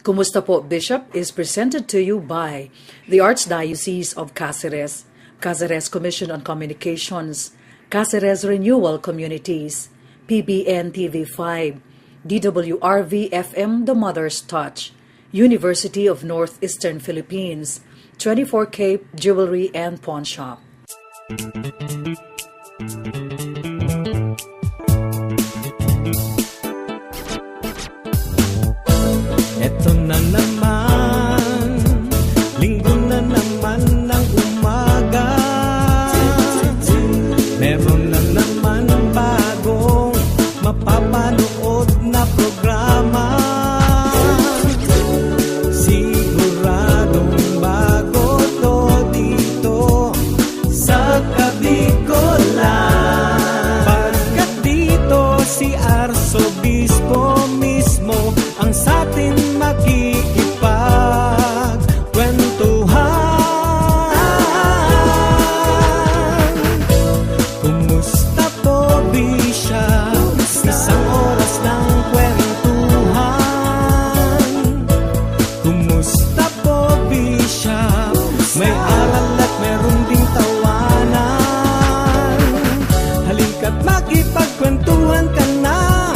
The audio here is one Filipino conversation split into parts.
Kumusta po, Bishop is presented to you by the Archdiocese of Cáceres, Cáceres Commission on Communications, Cáceres Renewal Communities, PBN TV5, DWRV-FM The Mother's Touch, University of Northeastern Philippines, 24 Cape Jewelry and Pawn Shop. Eto na naman, linggo na naman ng umaga. Meron na naman bagong mapapanood na programa. Siguradong bago to dito sa Kabikolan. Pagkat dito si Arsobispo mismo ang satin makikipagkwentuhan. Kumusta po, Bishop? Isang oras ng kwentuhan. Kumusta po, Bishop? May aral at meron ding tawanan. Halika't makipagkwentuhan ka na.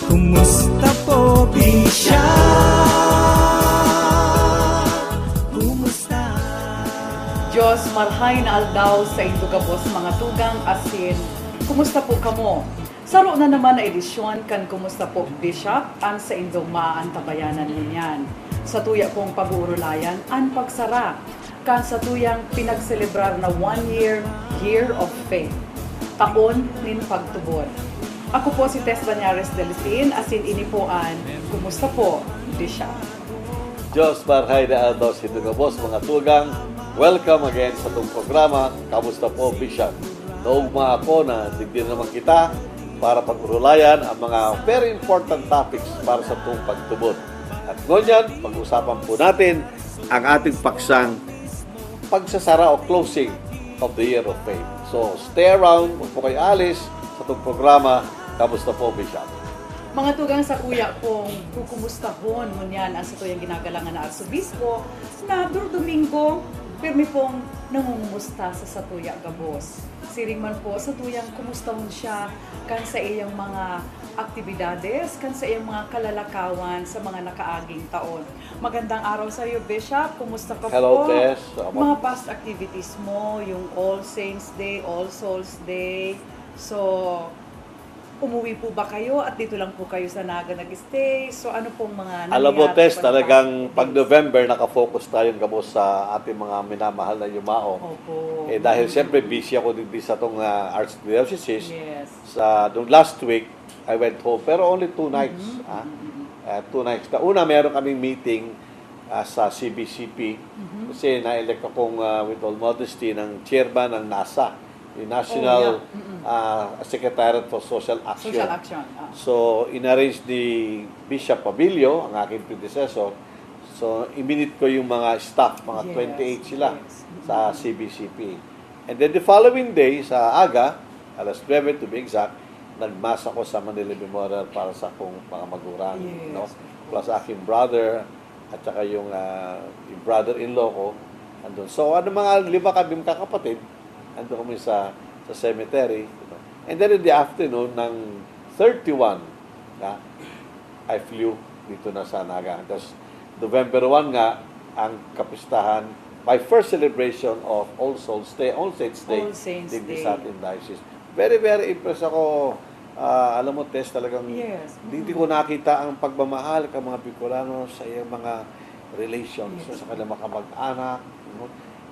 Kumusta po, Bishop? Diyos, marhay na aldaw sa indo kabos mga tugang asin. Kumusta po kamo? Saro na naman na edisyon kan Kumusta po, Bishop, ang sa indong maantabayanan ninyan. Sa tuya pong pag-uurulayan, ang pagsara. Kan sa tuyang pinagselebrar na 1 year of faith. Taon nin pagtubod. Ako po si Tess Banyares Delfin, asin ini po ang Kumusta po, Bishop. Diyos, marhay na aldaw sa indo kabos mga tugang. Welcome again sa itong programa, Kamusta po, Bishop? Naugma ako na digdin naman kita para pag-urulayan ang mga very important topics para sa itong pagtubod. At ngunyan, pag-usapan po natin ang ating paksang pagsasara o closing of the Year of Faith. So, stay around, huwag po kayo alis sa itong programa, Kamusta po, Bishop? Mga tugang sa kuya pong kukumustahon ngunyan ang sa tuyang ginagalangan na Arsobispo na Domingo, pirmi pong nangungumusta sa Satuya Gabos. Siring man po sa tuyang kumustahon siya kan sa iyang mga aktibidades, kan sa iyang mga kalalakawan sa mga nakaaging taon. Magandang araw sa iyo, Bishop. Kumusta ka Hello, po? Tess. Mga past activities mo, yung All Saints Day, All Souls Day. So, umuwi po ba kayo at dito lang po kayo sa Naga nag-stay? So ano pong mga nangyari? Alam mo, Tess, pa talagang past pag days? November, nakafocus tayong gabos sa ating mga minamahal na yumao. Opo. Dahil siyempre busy ako din sa itong Archdiocese. Yes. Nung last week, I went home, pero only 2 nights. 2 nights. Una, meron kaming meeting sa CBCP kasi na-elect akong with all modesty ng chairman ng NASA, yung National Secretariat for Social Action. Social Action. So, inarrange ni Bishop Pabilio, ang aking predecessor. So, iminit ko yung mga staff, mga 28 sila sa CBCP. And then the following day, sa aga, alas 9 to be exact, nagmas ako sa Manila Memorial para sa akong mga magulang. Yes. No? Plus aking brother, at saka yung brother-in-law ko. Andun. So, mga 5 kami kakapatid, andun kami sa cemetery. And then in the afternoon, ng 31, I flew dito na sa Naga. Tapos, November 1 nga, ang kapistahan, my first celebration of All Souls Day, All Saints Day, All Saints din Day. sa ating diocese. Very, very impressed ako. Alam mo, Tess, talagang hindi ko nakita ang pagmamahal ng mga Bicolano sa iyong mga relations, sa kanilang mga kamag-anak,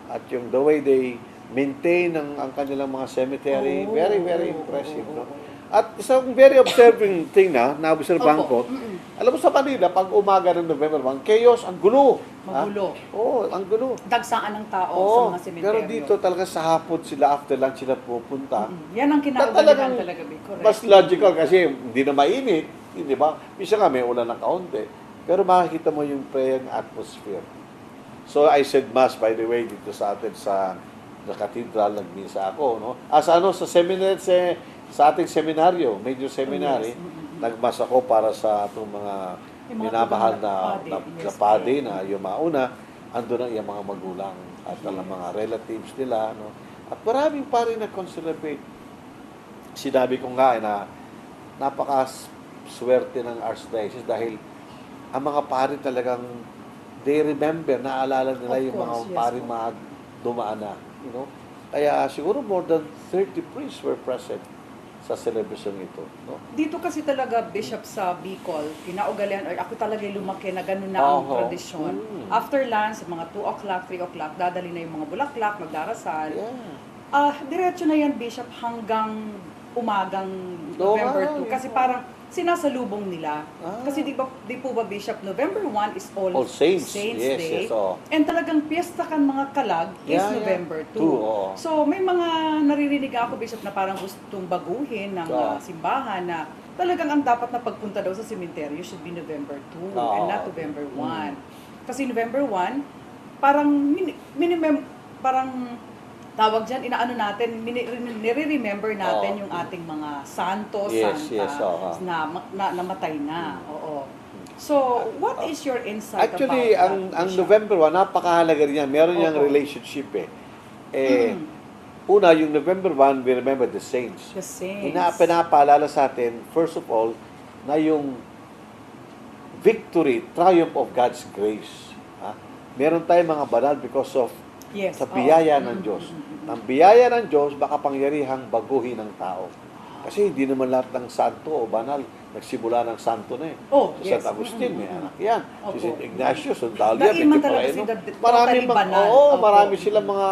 at yung the way they maintain ang kanilang mga cemetery. Very, very impressive. No? At isang very observing thing na-obserbahan ko, alam mo sa Manila, pag umaga ng November 1, chaos, ang gulo. Magulo. Oo, ang gulo. Dagsaan ng tao sa mga sementeryo. Pero dito talaga sa hapon sila, after lunch sila pupunta. Yan ang kinakabahan talaga, correct. Mas logical kasi hindi na mainit, di ba? Misa nga may ulan ng kaunti. Pero makikita mo yung praying atmosphere. So I said mass, by the way, dito sa atin sa cathedral, nagmisa ako. No? Sa seminary, sa ating seminaryo, major seminary, nagmas ako para sa atong mga Yung mga minamahal tugang na, padi, na, yes, na padi correct. na yumauna, ando na yung mga magulang at ang mga relatives nila. No? At maraming pari na consolidate. Sinabi ko nga na napaka-swerte ng Archdiocese dahil ang mga pari talagang they remember, naalala nila Of yung mga course, yes pari po. mga dumaan na. You know? Kaya siguro more than 30 priests were present sa celebration ito. No? Dito kasi talaga, Bishop, sa Bicol, kinaugalian, or ako talaga yung lumaki na ganun na ang Oho. tradisyon. Mm. After lunch, sa mga 2 o'clock, 3 o'clock, dadali na yung mga bulaklak, magdarasal. Yeah. Diretso na yan, Bishop, hanggang umagang Oo November nga, 2. yun Kasi po. parang sinasalubong nila. Ah. Kasi di po ba, Bishop, November 1 is All, All Saints. Yes, Day. yes, oo. And talagang piyesta kan mga kalag is Yeah, yeah. November 2. Two, oo. So may mga naririnig ako, Bishop, na parang gustong baguhin ng Oo. simbahan na talagang ang dapat na pagpunta daw sa sementeryo should be November 2 Oo. and not November 1. Kasi November 1, parang parang tawag dyan, inaano natin, nire-remember natin Oo. yung ating mga santo, Yes, santa, yes, oo. na namatay na. Oo. So, what is your insight Actually, about ang that, Bishop? November 1, napakahalaga rin yan. Meron niyang Opo. relationship Una, yung November 1, we remember the saints. The saints. Pinapaalala sa atin, first of all, na yung victory, triumph of God's grace. Ha? Meron tayong mga banal because of Yes, sa oo. biyaya ng Diyos. Ang biyaya ng Diyos, makapangyarihang baguhin ng tao. Kasi hindi naman lahat ng santo o banal nagsimula ng santo na eh. Oh, Si yes. San Agustin, may anak yan. Opo. Si St. Ignatius, Sandalia, Naiman Tito talaga Paeno. sila, Marami totally banal. Oo, Opo. marami silang mga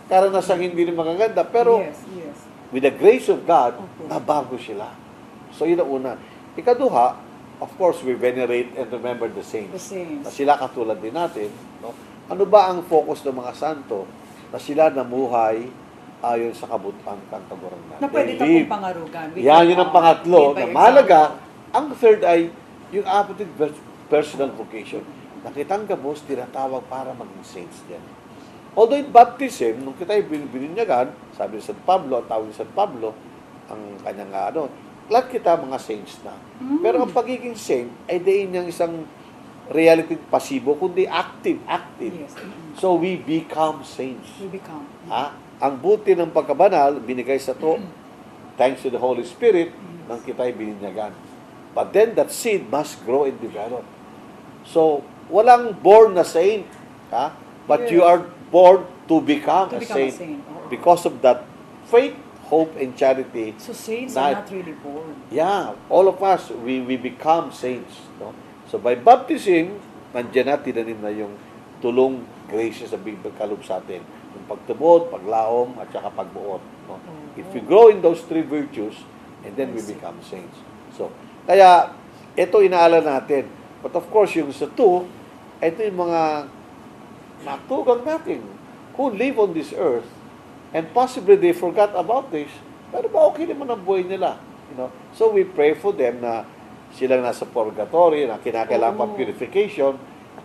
karanasang hindi rin magaganda. Pero Yes, yes. with the grace of God, Opo. nabago sila. So yun ang una. Ikaduha, of course, we venerate and remember the saints. The saints. Na sila katulad din natin. No? Ano ba ang focus ng mga santo? Na sila namuhay ayon sa kabutang kantagurang natin. Na pwede They live. tapong pangarugan. Yan, yun ang pangatlo. Live by Na mahalaga, example. ang third ay yung apatid personal vocation. Nakitang gabos, tinatawag para maging saints din. Although in baptism, nung kita bininyagan, sabi ni San Pablo, ang tawag ni San Pablo, ang kanyang lahat kita mga saints na. Pero ang pagiging saint ay diin niyang isang reality pasibo, kundi active. Yes. So we become saints. We become. Ha? Ang buti ng pagkabanal, binigay sa to, thanks to the Holy Spirit, nang kita'y bininyagan. But then that seed must grow and develop. So, walang born na saint. Ha? But Yes. you are born to become To a become a saint. saint. Oo. Because of that faith, hope, and charity. So saints na- are not really born. Yeah, all of us, we become saints. No? So by baptism, nandiyan na, tinanim na yung tulong grace sa Biblia kaloob sa atin. Yung pagtubod, paglaom, at saka pagbuot. No? If we grow in those three virtues, and then we become saints. So, kaya, ito inaala natin. But of course, yung sa two, ito yung mga natugang natin who live on this earth, and possibly they forgot about this, pero ba okay naman ang buhay nila? You know? So we pray for them na silang nasa purgatory, na kinakailangan pang purification,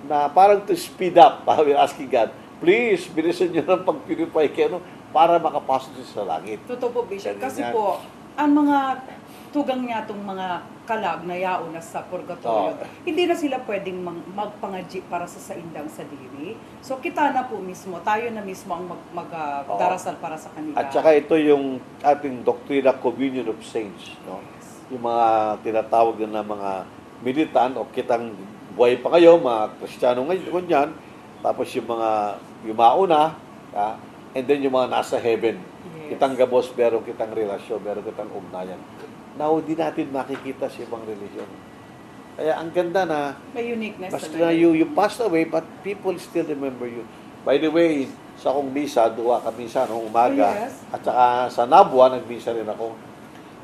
na parang to speed up, we're asking God, please, bilisan nyo ng pag-purify kayo, para makapasok sa langit. Totoo po, Bishop. Kasi Ganyan. po, ang mga tugang niya itong mga kalag na yauna sa purgatorio, hindi na sila pwedeng magpangadji para sa saindang sa diri. So kita na po mismo, tayo na mismo ang magdarasal para sa kanila. At saka ito yung ating Doctrina Communion of Saints. No? Yung mga tinatawag na mga militant o kitang buhay pa kayo, mga Kristiyano ngayon yan, tapos yung mga yumauna, and then yung mga nasa heaven. Yes. Kitang gabos, meron kitang relasyon, meron kitang ugnayan. Now, di natin makikita sa ibang religion. Kaya ang ganda na, May uniqueness basta talaga. na you passed away, but people still remember you. By the way, sa akong misa, duwa ka misa noong umaga. Oh, yes. At saka sa Nabua, nagmisa rin ako.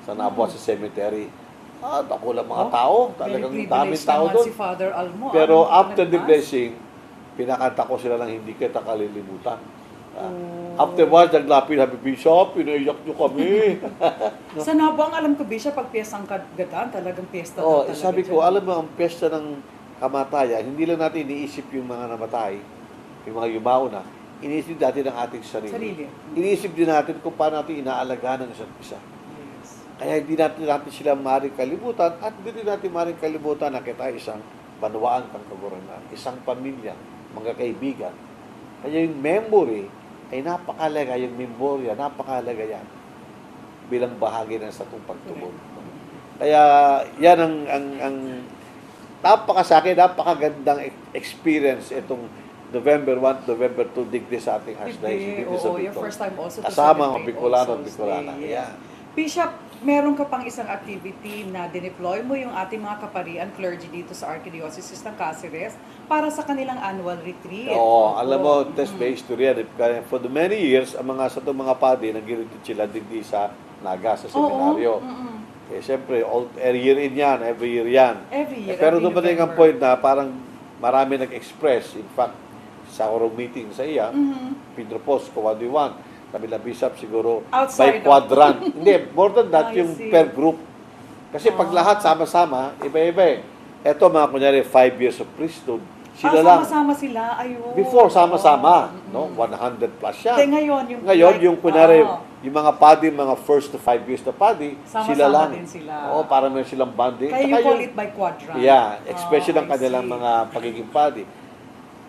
Sa Nabua, sa cemetery. Ako lang mga tao. Talagang Very daming privileged tao naman doon. si Father Almo. Pero Ano, after the nag-mass? blessing, pinakanta ko sila ng hindi kita kalilimutan. Afterwards, naglapit, sabi, Bishop, pinaiyak nyo kami. Sa Nabo, ang alam ko, Bishop, pag piyestang kagatan, talagang piyesta Oh, talaga sabi ko, dyan. alam mo, ang piyesta ng kamatayan, hindi lang natin iniisip yung mga namatay, yung mga yumauna, iniisip natin ang ating sarili. Iniisip din natin kung paano natin inaalagaan ng isa't isa. Yes. Kaya hindi natin sila maaaring kalimutan at hindi natin maaaring kalimutan na kita isang banwaan kang kaguranan, isang pamilya, mga kaibigan. Kaya yung memory ay napakalaga, yung memorya, napakalaga yan bilang bahagi ng sa itong pagtugon. Kaya yan ang napakasakit, napakagandang experience itong November 1 to November 2 digdi sa ating Archdiocese dito sa Oo, your Bicol. first time also to Kasama ang celebrate Bicolano All at Souls Bicolana. Day, yes. Yeah. Bishop, meron ka pang isang activity na dineploy mo yung ating mga kaparian clergy dito sa Archdiocese ng Cáceres para sa kanilang annual retreat. Oo, alam mo, test based to yan. For the many years, ang mga sa itong mga padi, nag-retreat sila digdi sa Naga, sa seminaryo. Eh, siyempre, every year in yan, every year yan. Every year, Pero every dumating ang November. point na parang marami nag-express. In fact, sa orong meeting sa iya, pinropose ko what do you want. Sabi na Bishop, siguro Outside by quadrant. Hindi, more than that, I yung see. per group. Kasi pag lahat sama-sama, iba-iba eh. Eto mga kunyari, 5 years of priesthood, sila lang. Sama-sama sila, ayun. Before, sama-sama. No? 100 plus yan. Hindi, ngayon, Yung kunyari, yung mga padi, mga first to 5 years na padi, Sama-sama sila lang. din sila. Oo, para may silang bonding. Kaya you Tsaka call yung- it by quadrant. Yeah, especially Oh, ang I kanilang see. mga pagiging padi.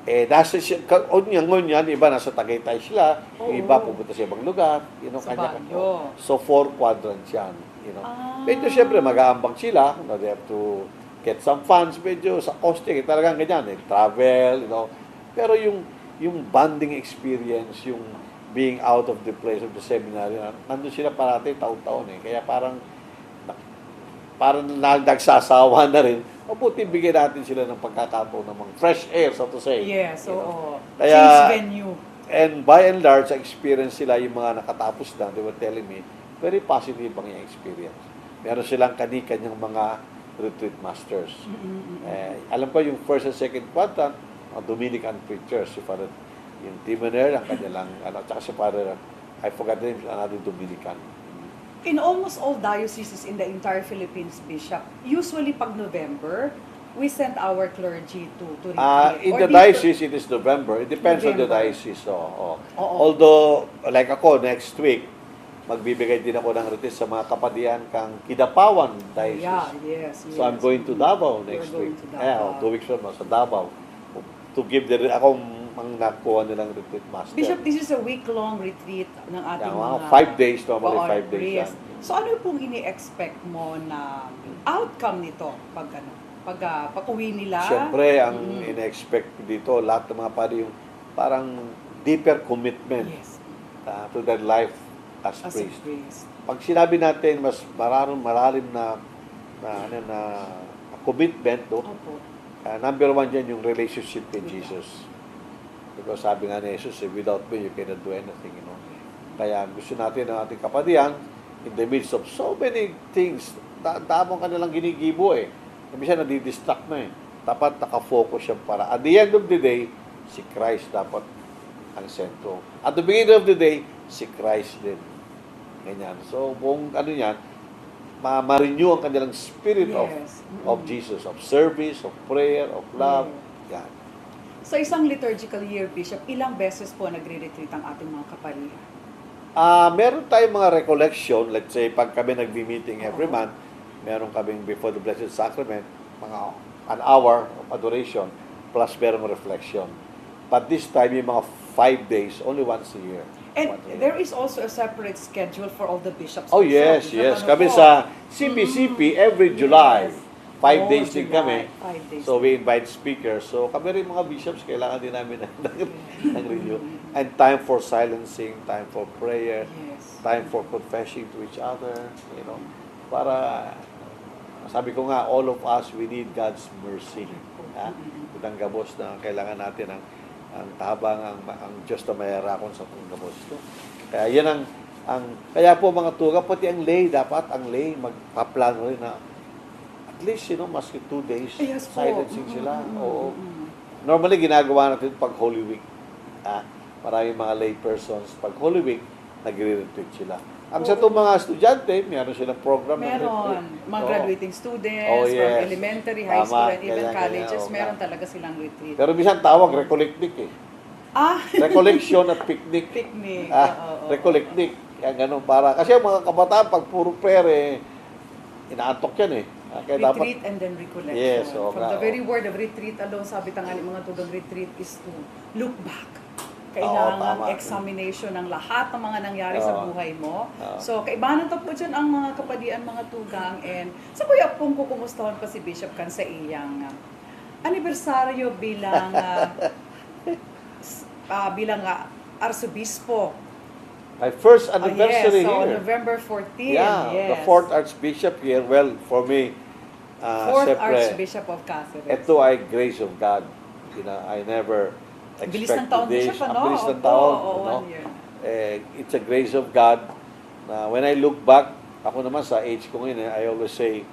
Eh, nasa ngon yan, iba nasa Tagaytay sila, yung iba pupunta sa ibang lugar, Sa kanya. Baguio. So, 4 quadrants yan, Ah. Medyo syempre, mag-aambang sila, they have to get some funds, medyo sa costing, talagang ganyan, travel, Pero yung bonding experience, yung being out of the place of the seminary, nandun sila parati taon-taon Kaya parang nagsasawa na rin. Mabuti bigyan natin sila ng pagkakataon ng mga fresh air, so to say. Yes, oo. Kaya- Change venue. And by and large, sa experience sila, yung mga nakatapos na, they were telling me, very positive ang yung experience. Meron silang kani-kanyang mga retreat masters. Alam ko yung first and second quadrant, mga Dominican preachers, si Father, yung Timoner, ang kanilang, tsaka si Father, I forgot the name, another Dominican. In almost all dioceses in the entire Philippines, Bishop, usually pag November, we send our clergy to retreat. In Or the dito- diocese, it is November. It depends on the November. diocese. Oo. Oo. Although, like ako, next week, magbibigay din ako ng retreat sa mga kapadian kang Kidapawan diocese. Yeah, yes. So I'm going to Davao next You're going week. to Davao. 2 weeks from now sa Davao. To give akong ang nakuha nilang retreat master. Bishop, this is a week-long retreat ng ating Yeah, mga 5 days, normally OR 5 days priests. yan. So ano pong ini-expect mo na outcome nito pag uwi nila? Siyempre, ang ina-expect ko dito, lahat ng mga pari yung parang deeper commitment Yes, to their life as as a priest. priest. Pag sinabi natin mas malalim na commitment, Opo. number 1 dyan yung relationship with Jesus. Because sabi nga ni Jesus, without me, you cannot do anything, Kaya gusto natin ang ating kapadian, in the midst of so many things, damang kanilang ginigibo Minsan nadidistract na Dapat nakafocus siya para, at the end of the day, si Christ dapat ang sentro. At the beginning of the day, si Christ din. Ganyan. So, kung yan, ma-renew ang kanilang spirit Yes. of Jesus, of service, of prayer, of love. Yan. Sa isang liturgical year, Bishop, ilang beses po nagre-retreat ang ating mga kaparian? Meron tayong mga recollection, let's say, pag kami nagbi-meeting every month, meron kaming before the Blessed Sacrament, mga an hour of adoration, plus merong reflection. But this time, yung mga 5 days, only once a year. And Once a year. there is also a separate schedule for all the bishops. Oh, also. yes, Bishop, yes. ano Kami po? sa CPCP every July. Yes. 5 Oh, days din July. kami. 5 days. So, we invite speakers. So, kami rin mga bishops, kailangan din namin ng review. And time for silencing, time for prayer, Yes. time for confessing to each other, para, sabi ko nga, all of us, we need God's mercy. Itang gabos na kailangan natin ang tabang, ang Diyos na mayarakon sa itong gabos. Kaya yan kaya po mga tuga, pati ang lay, dapat ang lay magpaplano rin na at least, maski 2 days, Yes po. silencing sila. Oo. Normally, ginagawa natin pag Holy Week. Maraming mga lay persons, pag Holy Week, nagre-retreat sila. Ang sa itong mga estudyante, meron silang program ng retreat. Meron. Mga Oo. graduating students Oh, from yes. elementary, high Tama. school, and even Kaya, colleges, oo meron nga. talaga silang retreat. Pero minsan tawag, recollectic Recollection at picnic. Picnic. Oo. Recollectic. Yan, ganun para. Kasi ang mga kabataan, pag puro prayer, inaantok yan Kaya Retreat and then recollection. Yes, oo From nga, the very oo. word of retreat alone, sabi tangali mga tugang retreat is to look back. Oo, Kailangan tama. examination ng lahat ng mga nangyari sa Oo. buhay mo. Oo. So, kaibahan po dyan ang mga kapadian, mga tugang. And sa kuya pong kukumustahan pa si Bishop kan sa iyang anibersaryo bilang Arsobispo. My first anniversary yes, so here. November 14. Yeah, yes. the fourth Archbishop here. Well, for me, Fourth syempre, Archbishop of Cáceres. ito ay grace of God. I never Bilis ng expected taon this. Bishop, ano? Ang bilis ng Opo, taon. oo, ano? 1 year. It's a grace of God. Na when I look back, ako naman sa age ko ngayon, I always say,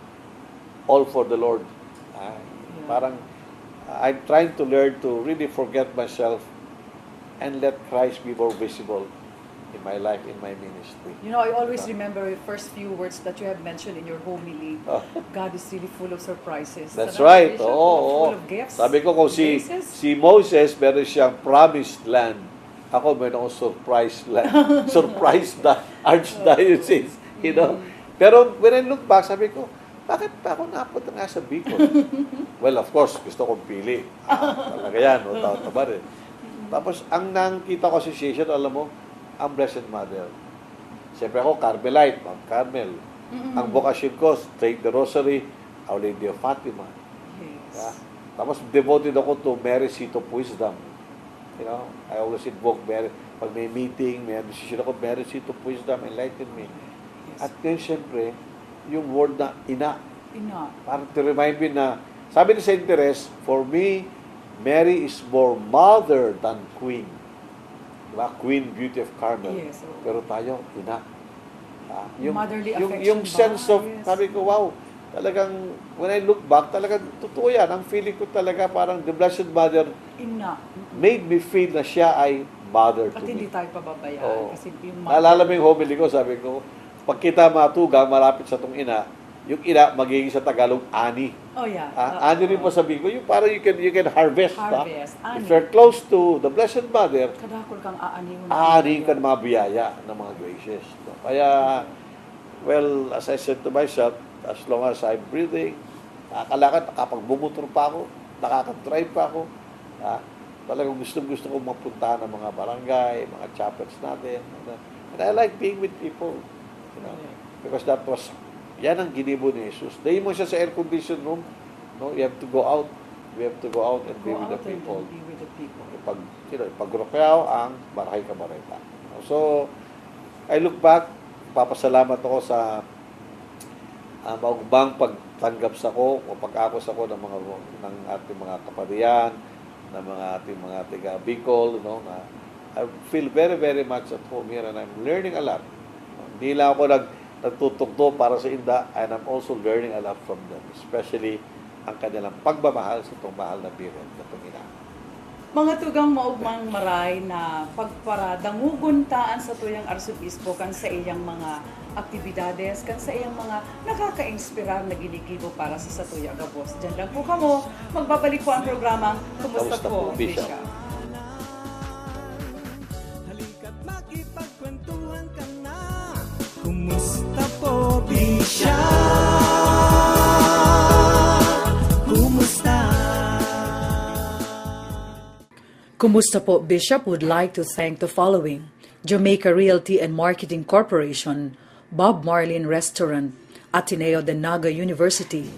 all for the Lord. Parang, I'm trying to learn to really forget myself and let Christ be more visible in my life, in my ministry. You know, I always remember the first few words that you have mentioned in your homily. God is really full of surprises. That's Ano, right. Bishop? Oo. Full of gifts. Sabi ko kung si graces. Moses, meron siyang promised land. Ako meron akong surprise land. Surprise archdiocese. You know? Pero when I look back, sabi ko, bakit pa ako napunta nga sa Bicol? Well, of course, gusto kong pili. Talaga yan. Tabar eh. Tapos, ang nakita ko association, alam mo, ang Blessed Mother. Siyempre ako, Carmelite, Ma'am Carmel. Ang vocation ko, Take the Rosary, Our Lady of Fatima. Yes. Yeah. Tapos, devoted ako to Mary, Seat of Wisdom. You know, I always invoke Mary. Pag may meeting, may decision ako, Mary, Seat of Wisdom, enlighten me. Yes. At ngayon, siyempre, yung word na ina, Ina. parang to remind me na, sabi ni Saint Therese, for me, Mary is more mother than queen. Diba? Queen, Beauty of Carmel. Yes, oo. Pero tayo, ina. Motherly yung affection sense ba? of, Yes. sabi ko, wow, talagang, when I look back, talagang totoo yan. Ang feeling ko talaga, parang the Blessed Mother Ina. made me feel na siya ay mother to Pati hindi me. tayo pababayaan. Oo. Kasi yung Naalala mo yung homily ko, sabi ko, pag kita matugang, malapit sa tong ina, yung ina, magiging sa Tagalog, ani. Oh, yeah. Ani rin po sabihin ko, yung parang you can harvest. Harvest, Ba? ani. If you're close to the Blessed Mother, Kadakol kang aanihon. aanin ka ng mga biyaya ng mga graces. No? Kaya, well, as I said to myself, as long as I'm breathing, nakakalakad, nakapagbumotor pa ako, nakakadrive pa ako, talagang gusto kong mapunta ng mga barangay, mga chapels natin. And I like being with people. You know, because that was, yan ang ginibo ni Jesus. Dahil mo siya sa air-conditioned room, no? You have to go out. We have to go out and be Go with the out and people. be with the people. Ipag-Roqueao ang Barahay Camareta. So, I look back, papasalamat ako sa maugbang pagtanggap sa ko o pag-akos ako ng ating mga kaparian, ng ating mga tiga Bicol, no, na I feel very, very much at home here and I'm learning a lot. Hindi lang ako nagtutugto para sa inda and I'm also learning a lot from them, especially ang kanilang pagmamahal sa itong mahal na birin na ina. Mga tugang maugmang maray na pagparadanguguntaan sa tuyang arsobispo kan sa iyang mga aktibidades, kan sa iyang mga nakaka-inspirar na ginigibo para sa tuyang gabos. Diyan lang po kamo. Magbabalik po ang programang Kumusta po, Bishop? Halika't makipagkwentuhan ka na. Kumusta po, Bishop? Kumusta? Kumusta po, Bishop would like to thank the following: Jamaica Realty and Marketing Corporation, Bob Marlin Restaurant, Ateneo de Naga University,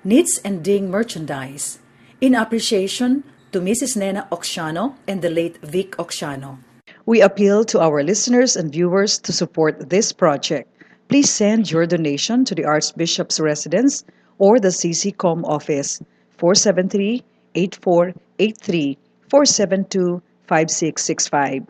Knits and Ding Merchandise, in appreciation to Mrs. Nena Oxiano and the late Vic Oxiano. We appeal to our listeners and viewers to support this project. Please send your donation to the Archbishop's residence or the CCCOM office, 473-8483, 472-5665.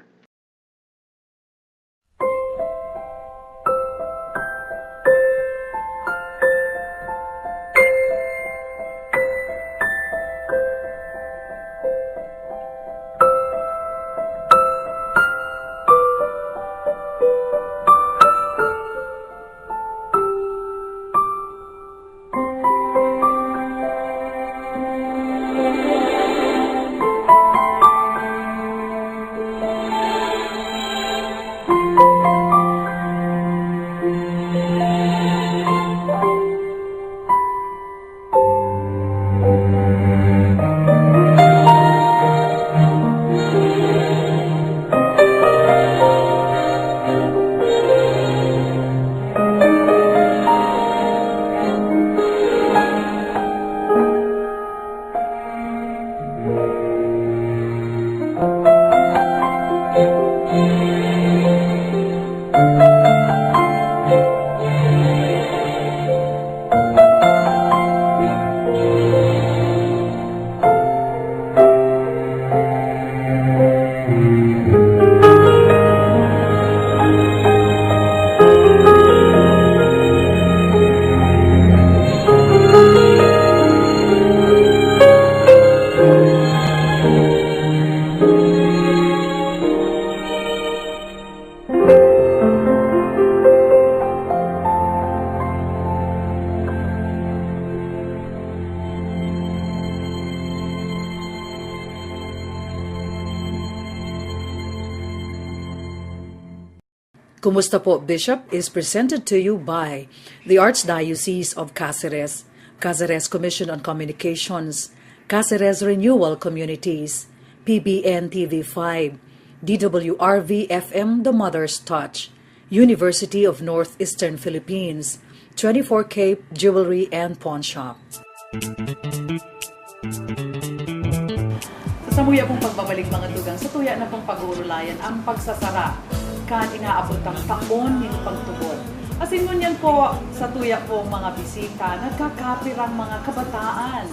Kumusta po, Bishop is presented to you by the Archdiocese of Cáceres, Cáceres Commission on Communications, Cáceres Renewal Communities, PBN TV5, DWRV-FM The Mother's Touch, University of Northeastern Philippines, 24 Cape Jewelry and Pawn Shop. Sa samuya pong pagbabalik mga tugang, sa tuya na pong pag-uulayan ang pagsasara kan inaabot ang taon ng pagtubod. Asin mo niyan po sa tuya po mga bisita, nagkakapirang mga kabataan.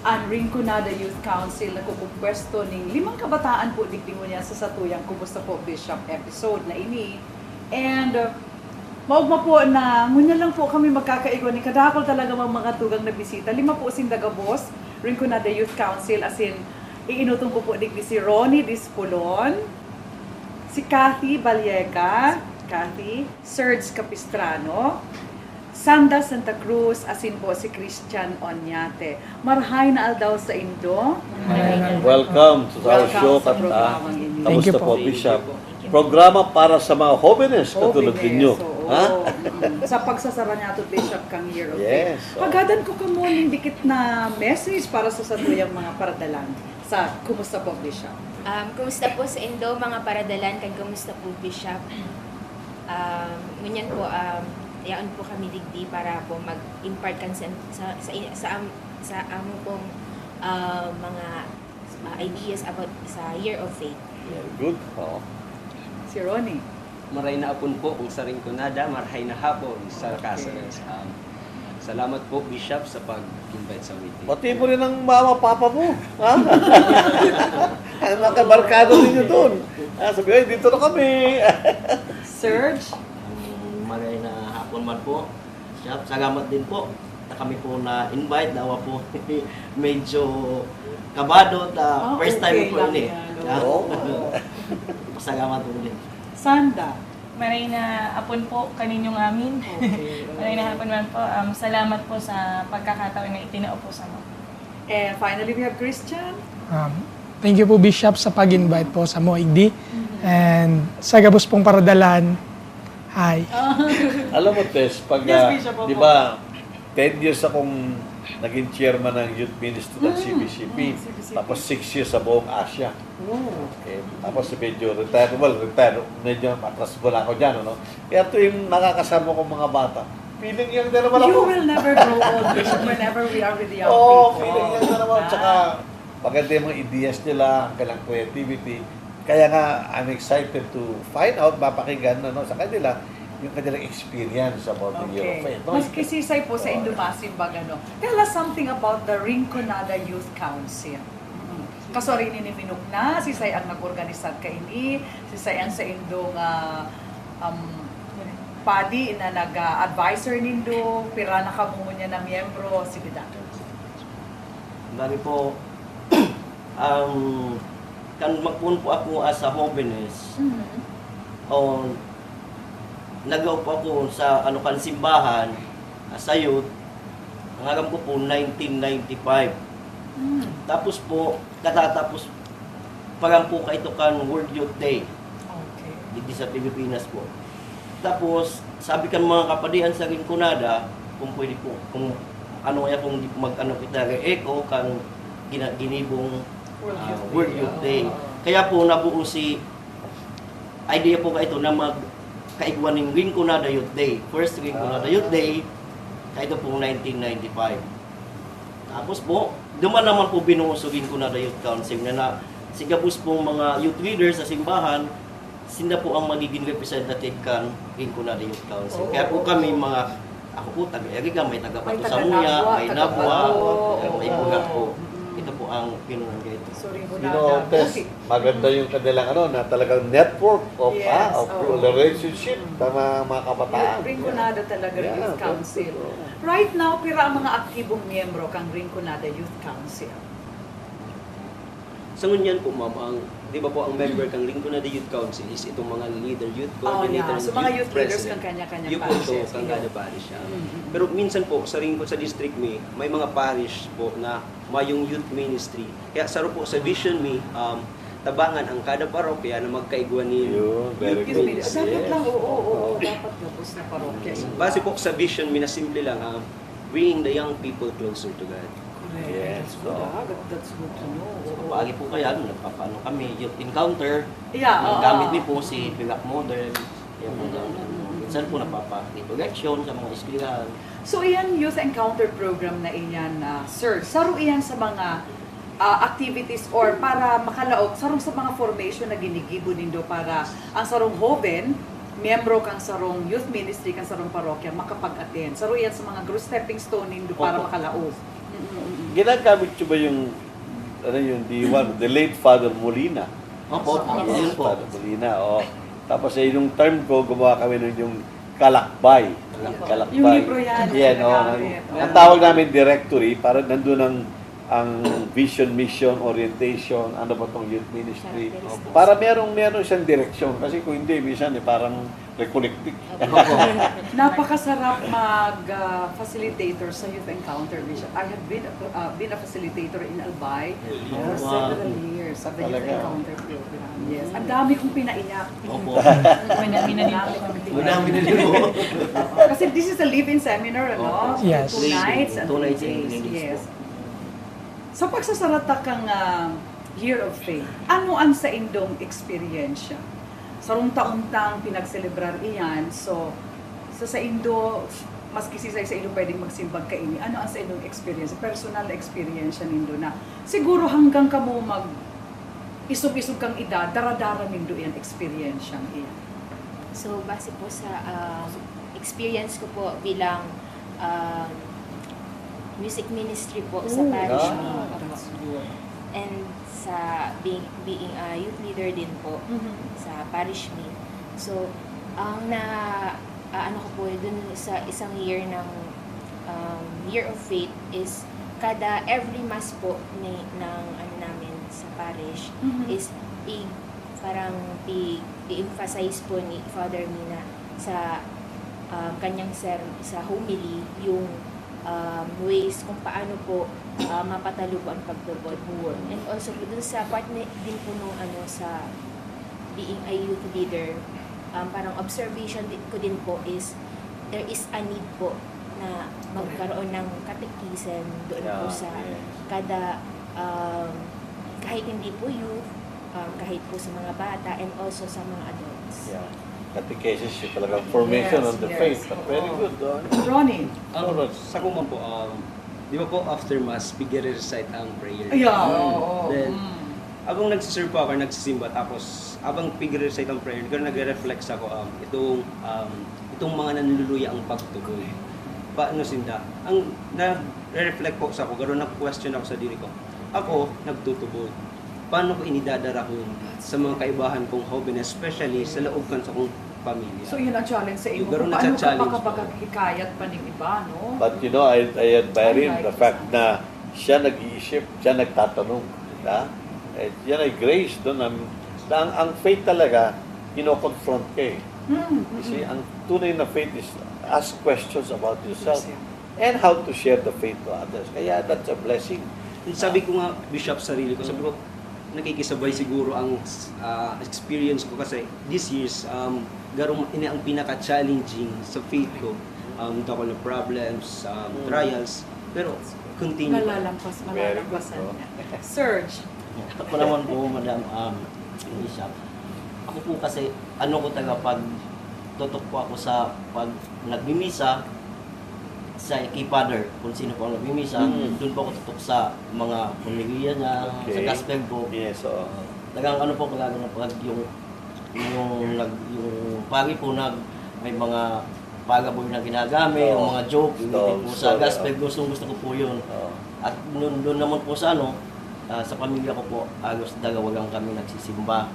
Ang Rinconada Youth Council na kukupwesto ng 5 kabataan po digdingon niya sa satuyang Kumusta po Bishop episode na ini. And maugma po na ngunya lang po kami magkakaigo ni kadakol talaga mga tugang na bisita. 5 po sindagabos, Rinconada Youth Council asin iinutong ko po digdi si Ronnie Dispolon, si Kathy Ballega, Serge Capistrano, Sanda Santa Cruz, asin po si Christian Onyate. Marhay na aldaw sa Indo. Welcome to our show, Kamusta po, Bishop? Programa para sa mga jóvenes katulad ninyo. Sa pagsasara niya to Bishop kang Year of Yes, Faith. Pagadan ko kamuning dikit na message para sa satuyang mga paradalan sa Kumusta po, Bishop. Kumusta po sa Indo, mga paradalan, kag kumusta po, Bishop? Ngunyan po, yaon po kami digdi para po mag-impart kan sa amo pong mga ideas about sa Year of Faith. Very good. Oh. Si Ronnie. Maray na apon po kung sa Rinconada, marhay na hapon sa Cáceres. Salamat po, Bishop, sa pag-invite sa meeting. Pati mo rin ang mama, papa mo. Ha? Ang nakabarkado ninyo doon. Sabi, ay, dito na kami. Serge. Maray na hapon man po. Bishop, salamat din po na kami po na-invite. Dawa po medyo kabado. First time po yun Salamat po din. Sanda. Maray na apon po kaninyong amin. Maray na hapon man po. Salamat po sa pagkakataon na itinao po sa mo. And finally, we have Christian. Thank you po, Bishop, sa pag-invite po sa Moigdi. And sa gabos pong paradalan, hi. Alam mo, Tess, pag, Yes, Bishop, di ba, 10 years akong naging chairman ng youth ministry ng CBCP. Tapos 6 years sa buong Asia. Okay. Tapos medyo retire, medyo matras wala ako dyan, no? Kaya ito yung nakakasama ko mga bata. Feeling yung na naman ako. You will never grow old, Bishop, whenever we are with the young Oo, people. feeling yung na naman. Tsaka, maganda yung mga ideas nila, ang kailang creativity. Kaya nga, I'm excited to find out, mapakinggan sa kanila, yung kanilang experience about the Year of Faith. No? Mas kisisay po sa Indomasin Bagano. Tell us something about the Rinconada Youth Council. Kaso rin ni Minuk na, sisay ang nag-organisar ka ini, sisay ang sa Indong padi na nag-advisor nindo, pira na ka mo niya na miyembro, sige da. Bali po, kan magpun po ako as a jóvenes, nagaw po ako sa simbahan sa youth. Ang alam ko po 1995. Tapos po katatapos parang po ito kan World Youth Day Okay. dito sa Pilipinas po. Tapos sabi kan mga kapadian sa Rinconada kung pwede po kung ano kaya kung kita re-echo kan ginibong World Youth Day. Kaya po nabuo si idea po ito na kaigwan ng Rinconada Youth Day. First Rinconada Youth Day, ito pong 1995. Tapos po, duman naman po binuo sa Rinconada Youth Council na sigabos pong mga youth leaders sa simbahan, sila po ang magiging representative kan Rinconada Youth Council. Kaya po kami ako po, taga-Eriga, may taga-Pato Samuya, may Nabua, may Bugat po. Ito po ang pinunan dito. Tess, maganda yung kanilang na talagang network of relationship sa mga kabataan. Rinconada talaga Youth Council. Right now, pira ang mga aktibong miyembro kang Rinconada Youth Council. Sa ngunyan po, ma'am, di ba po ang member kang Rinconada Youth Council is itong mga leader, youth coordinator, So mga youth leaders president. kang kanya-kanya Yung po ito, parishes. kang kanya parish siya. Pero minsan po, sa district may mga parish po na mayong youth ministry. Kaya saro po sa vision me, tabangan ang kada parokya na magkaigwanin. Yun, very Youth good. ministry. Dapat Yes. lang, oo, dapat gabos na parokya. Base po sa vision, simple lang, bringing the young people closer to God. Correct. Yes, That's good, so- That's good to know. Oo. Paagi po kaya, nagpapaano kami, youth encounter, Yeah, oo. gamit din po si Pilak Model, yan po minsan po napapa-direction sa mga eskwelahan. So, iyan youth encounter program na iyan, sir. Saro iyan sa mga activities or para makalaog, sarong sa mga formation na ginigibo nindo para ang sarong hoven, miyembro kang sarong youth ministry, kang sarong parokya, makapag-attend. Saro iyan sa mga stepping stone nindo para Opo. makalaog. Ginagamit nyo ba yung, the late Father Molina? Opo, yun po. Father Molina, Tapos yung term ko, gumawa kami nun yung kalakbay. Kalakbay. Yung libro yan, Yan, ginagamit. Ang tawag namin directory, para nandun ang vision, mission, orientation, ano ba tong youth ministry. Para merong siyang direksyon. Kasi kung hindi, minsan parang recollectic. Napakasarap mag-facilitator sa youth encounter, Bishop. I have been a facilitator in Albay for several years sa the youth Talaga? encounter program. Yes. Ang dami kong pinaiyak. Opo. Minamina din po. Madami na din po. Kasi this is a live-in seminar, ano? Yes. 2 nights and 2 2 nights and days. 3 days Yes. po. Sa pagsasarata kang Year of Faith, ano ang sa indong experience? Sarong taon-tang pinagselebrar iyan. So, sa indo, maski sa indo pwedeng magsimbag ka ini, ano ang sa indong experience, personal experience nindo na siguro hanggang kamo isog-isog kang edad, dara-dara nindo yan experience iyan. So, base po sa experience ko po bilang music ministry po sa parish me. That's good. And sa being a youth leader din po sa parish me. So, ang ano ko po dun sa isang year ng Year of Faith is every mass po ng ano namin sa parish is parang i-emphasize po ni Father Mina sa kanyang sa homily yung ways kung paano po mapatalo po ang pagbobod. And also po dun sa part din po nung sa being a youth leader, parang observation ko din po is there is a need po na magkaroon ng catechism doon po sa kada kahit hindi po youth, kahit po sa mga bata and also sa mga adults. Yeah. Catechesis, yung talagang formation Yes, on the yes. faith. Very good. Ronnie. Sa kuman po, di ba po after mass, bigre-recite ang prayer. Yeah, oo. Then, abang nagsiserve po ako, nagsisimba, tapos abang bigre-recite ang prayer, nagre-reflex ako, itong mga nanluluya ang pagtuloy. Paano sinda? Ang nag-reflect po sa ako, gano'n na-question ako sa diri ko. Ako, nagtutubod. Paano ko inidadarahon sa mga kaibahan kong hobby, especially sa loob kan sa kong pamilya. So yun ang challenge sa iyo. Yung gano'n Paano ka nagsa-challenge po. makapag-hikayat pa ng iba, no? But I admire him, the fact na siya nag-iisip, siya nagtatanong. Yan ay grace doon. Ang faith talaga, kino-confront ka eh. Kasi ang tunay na faith is ask questions about yourself and how to share the faith to others. Kaya that's a blessing. Sabi ko nga, Bishop, sarili ko, sabi ko, nakikisabay siguro ang experience ko kasi this year's garong ang pinaka-challenging sa faith ko. Ito ako ng problems, trials, pero continue. Malalampasan niya. Serge. Ako naman po, Madam Bishop. Ako po kasi, ko talaga pag tutok po ako sa pag nagmimisa sa kay Father, kung sino po ang nagmimisa, doon po ako tutok sa mga pamilya niya, sa gospel po. Yes, oo. Talagang po, kailangan na pag yung pagi po may mga pagaboy na ginagamit, yung mga joke, yung po sa gospel, gusto ko po yun. At doon naman po sa sa pamilya ko po, agos dalawagang kami nagsisimba.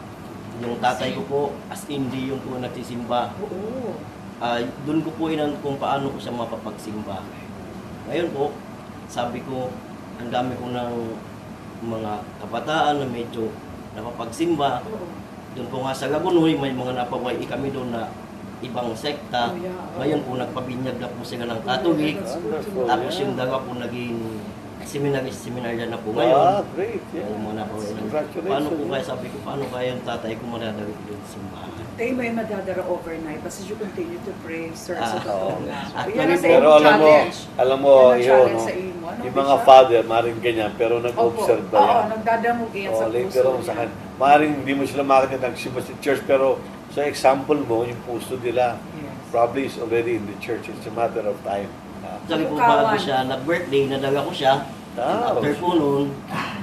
Yung tatay ko po, as hindi yung po nagsisimba. Oo. Doon ko po inan kung paano ko siya mapapagsimba. Ngayon po, sabi ko, ang dami ko ng mga kabataan na medyo napapagsimba. Doon po nga sa Lagunoy, may mga napaway kami doon na ibang sekta. Ngayon po, nagpabinyag na po sila ng Katolik. Tapos yung dalawa po naging seminar dyan na po ngayon. Great. Yeah. Yung mga po. Congratulations. Paano po kaya, sabi ko, paano kaya yung tatay ko madadawit doon sa simbahan? Tayo may madadara overnight, basta you continue to pray, sir, sa totoo lang. Actually, Yan ang sa Pero iyong alam mo, challenge. alam mo, Yan ang yun, challenge no? sa imo. Ano, Yung mga Bishop? father, maring ganyan, pero Opo. nag-observe ba Oo, yan? nagdadamog yan sa puso Later on, sa niya. maring hindi mo sila makita nagsimba sa church, pero sa example mo, yung puso nila, Yes. probably is already in the church. It's a matter of time. Sabi ko, Bukawan. bago siya nag-birthday, nadala ko siya. Ah, After po noon,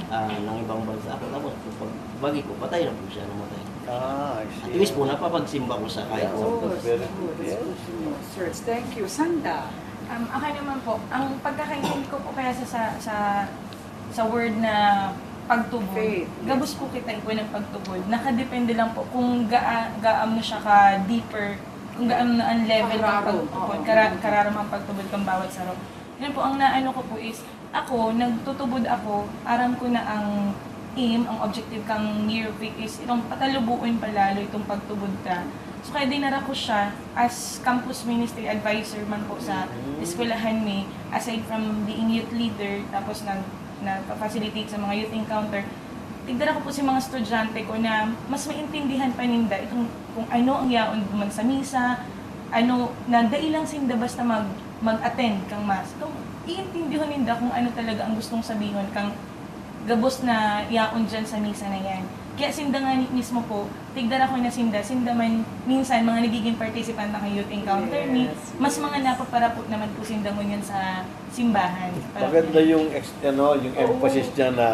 ng ibang bansa ako. Tapos, pag bagi ko, patay na po siya, namatay. I At see. least po, napapagsimba ko sa kahit Yeah. sa Oh, That's that's very good. good. That's good to know. Sir, thank you. Sanda. Akin naman po, ang pagkakaintindi ko po kaya sa word na pagtubod, Faith, yes. gabos po kita po ng pagtubod. Nakadepende lang po kung gaano siya ka-deeper, kung gaano na ang level ng Kararo. pagtubod, Oo. kararam ang pagtubod kang bawat saro. Yun po, ang naano ko po is, ako, nagtutubod ako, aram ko na ang aim, ang objective kang year week is itong patalubuin palalo itong pagtubod ka. So kaya dinara ko siya as campus ministry advisor man po sa eskwelahan mi, aside from being youth leader, tapos nagpa-facilitate sa mga youth encounter. Tigdara ko po si mga estudyante ko na mas maintindihan pa ninda itong kung ano ang yaon man sa misa, ano, na dailang sinda basta mag-attend kang mass. Kung iintindihan ninda kung ano talaga ang gustong sabihin kang gabos na yaon dyan sa misa na yan. Kaya sinda nga mismo po, tigdara ko na sinda man minsan mga nagiging participant na youth encounter ni, mas mga napaparapot naman po sinda mo yan sa simbahan. Maganda yung, yung emphasis niya na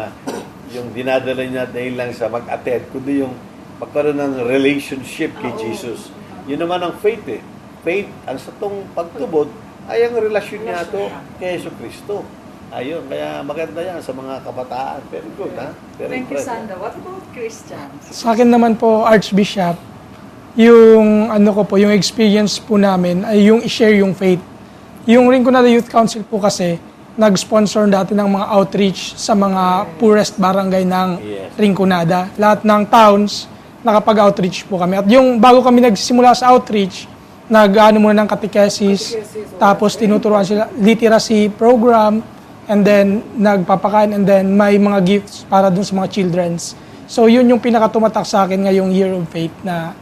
yung dinadala niya dahil lang sa mag-attend, kundi yung magkaroon ng relationship kay Jesus. Yun naman ang faith eh. Faith, ang sa tong pagtubod, ay ang relasyon niya to kay Yesu Cristo. Ayun, kaya maganda yan sa mga kabataan. Very good, ha? Very Thank you, impressive. Sanda. What about Christian? Sa akin naman po, Archbishop, yung yung experience po namin ay yung i-share yung faith. Yung Rinconada Youth Council po kasi, nag-sponsor dati ng mga outreach sa mga poorest barangay ng Yes. Rinconada. Lahat ng towns, nakapag-outreach po kami. At yung bago kami nagsimula sa outreach, nag-ano muna ng catechesis, tapos tinuturuan sila literacy program, and then nagpapakain, and then may mga gifts para dun sa mga children's. So yun yung pinakatumatak sa akin ngayong Year of Faith na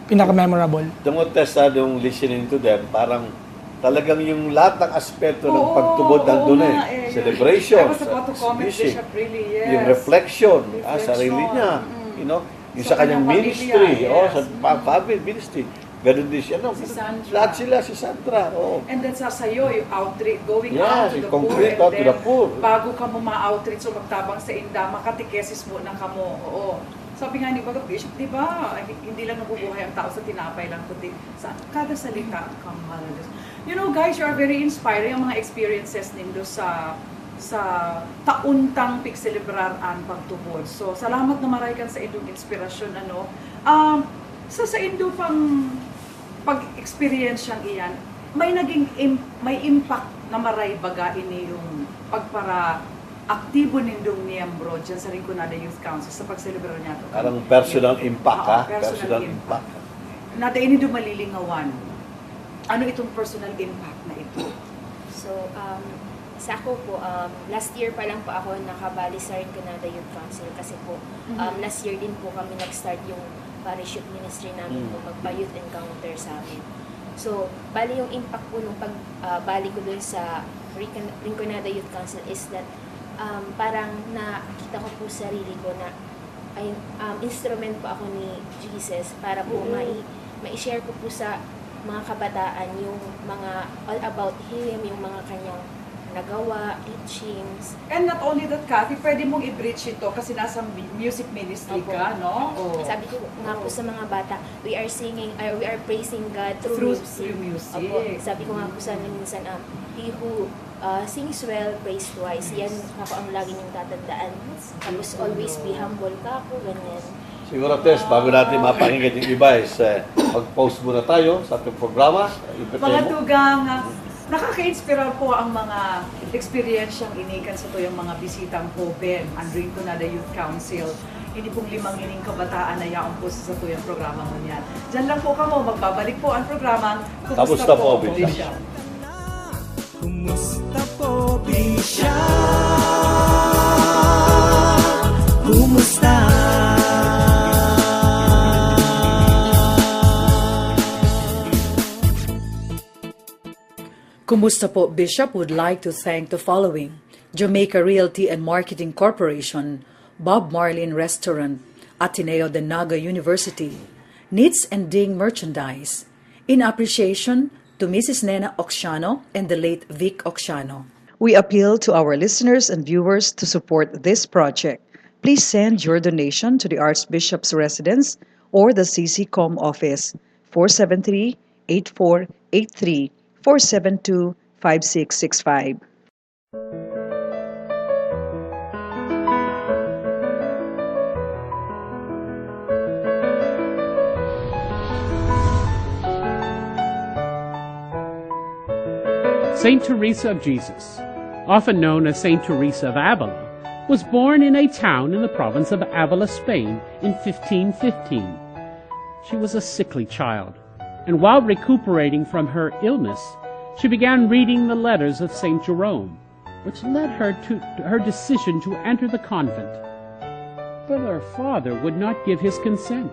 pinaka-memorable. The more test yung listening to them, parang talagang yung lahat ng aspeto ng pagtubod nandun oo eh. nga eh. Celebration, I was about to comment, music, Bishop, really, yes. yung reflection, Reflection, sarili niya, mm. yung Sa sa kanyang kanyang ministry, pamilya, yes. sa family ministry. Ganun din siya, Si Sandra. lahat sila, si Sandra, And then sa sayo, yung outreach, going Yes, out to yung the poor, concrete and out to then the poor. bago ka mo ma-outreach o magtabang sa inda, makatikesis mo na kamo. Oo. Sabi nga ni Baga Bishop, di ba, hindi lang nabubuhay ang tao sa tinapay lang, kundi sa kada salita kang mahal na Diyos. You know guys, you are very inspiring ang mga experiences nindo sa tauntang pagselebrar ang pagtubod. So, salamat na maray kan sa indong inspirasyon, ano. Sa indo pang pag-experience siyang iyan, may impact na maray baga ini yung pagpara aktibo nindong miyembro dyan sa Rinconada Youth Council sa pagselebrar niya ito. Parang personal impact, Oo, ha? personal impact. Nada ini do malilingawan. Ano itong personal impact na ito? So, sa ako po, last year pa lang po ako nakabali sa Rinconada Youth Council kasi po, last year din po kami nag-start yung parish youth ministry namin po, magpa-youth encounter sa amin. So, bali yung impact po nung pagbali ko dun sa Rinconada Youth Council is that parang nakita ko po sarili ko na ay, instrument po ako ni Jesus para po mai-share ko po sa mga kabataan yung mga all about Him, yung mga kanyang nagawa, teachings. And not only that, Kathy, pwede mong i-bridge ito kasi nasa music ministry ka, no? Oh. Sabi ko nga po sa mga bata, we are praising God through music. Opo. Sabi ko nga po sa minsan, he who sings well, prays twice. Yan ako ang lagi niyong tatandaan. Tapos always be humble ka ako, ganyan. Siguro, Tess, bago natin mapakinggan yung iba is mag-post muna tayo sa ating programa. Mga tugang, nakaka-inspira po ang mga experiensyang inikan sa tuyong mga bisitang Hoben, ang Rinconada Youth Council. Hindi pong 5 ining kabataan na yaong po sa tuyong programa mo yan. Diyan lang po kamo, magbabalik po ang programa. Kamusta po, Bishop? Kumusta po, Bisya, kumusta? Kumusta po, Bishop would like to thank the following: Jamaica Realty and Marketing Corporation, Bob Marlin Restaurant, Ateneo de Naga University, Knits and Ding Merchandise, in appreciation to Mrs. Nena Oxiano and the late Vic Oxiano. We appeal to our listeners and viewers to support this project. Please send your donation to the Archbishop's Residence or the CCCOM office, 473-8483, 472-5665. Saint Teresa of Jesus, often known as Saint Teresa of Avila, was born in a town in the province of Avila, Spain in 1515. She was a sickly child, and while recuperating from her illness, she began reading the letters of Saint Jerome, which led her to her decision to enter the convent. But her father would not give his consent.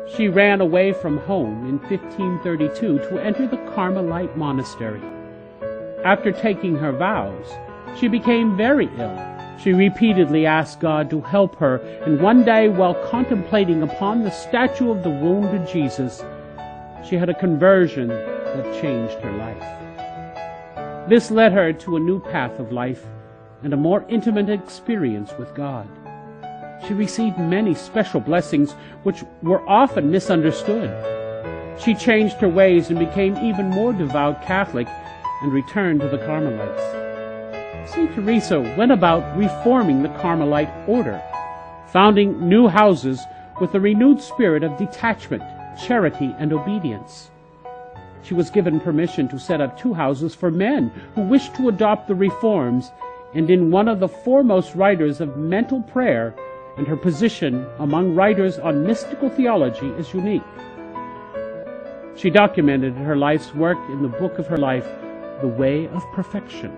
She ran away from home in 1532 to enter the Carmelite monastery. After taking her vows, she became very ill. She repeatedly asked God to help her, and one day, while contemplating upon the statue of the wounded Jesus, she had a conversion that changed her life. This led her to a new path of life and a more intimate experience with God. She received many special blessings which were often misunderstood. She changed her ways and became even more devout Catholic and returned to the Carmelites. St. Teresa went about reforming the Carmelite order, founding new houses with a renewed spirit of detachment, charity, and obedience. She was given permission to set up 2 houses for men who wished to adopt the reforms, and in one of the foremost writers of mental prayer, and her position among writers on mystical theology is unique. She documented her life's work in the book of her life, The Way of Perfection.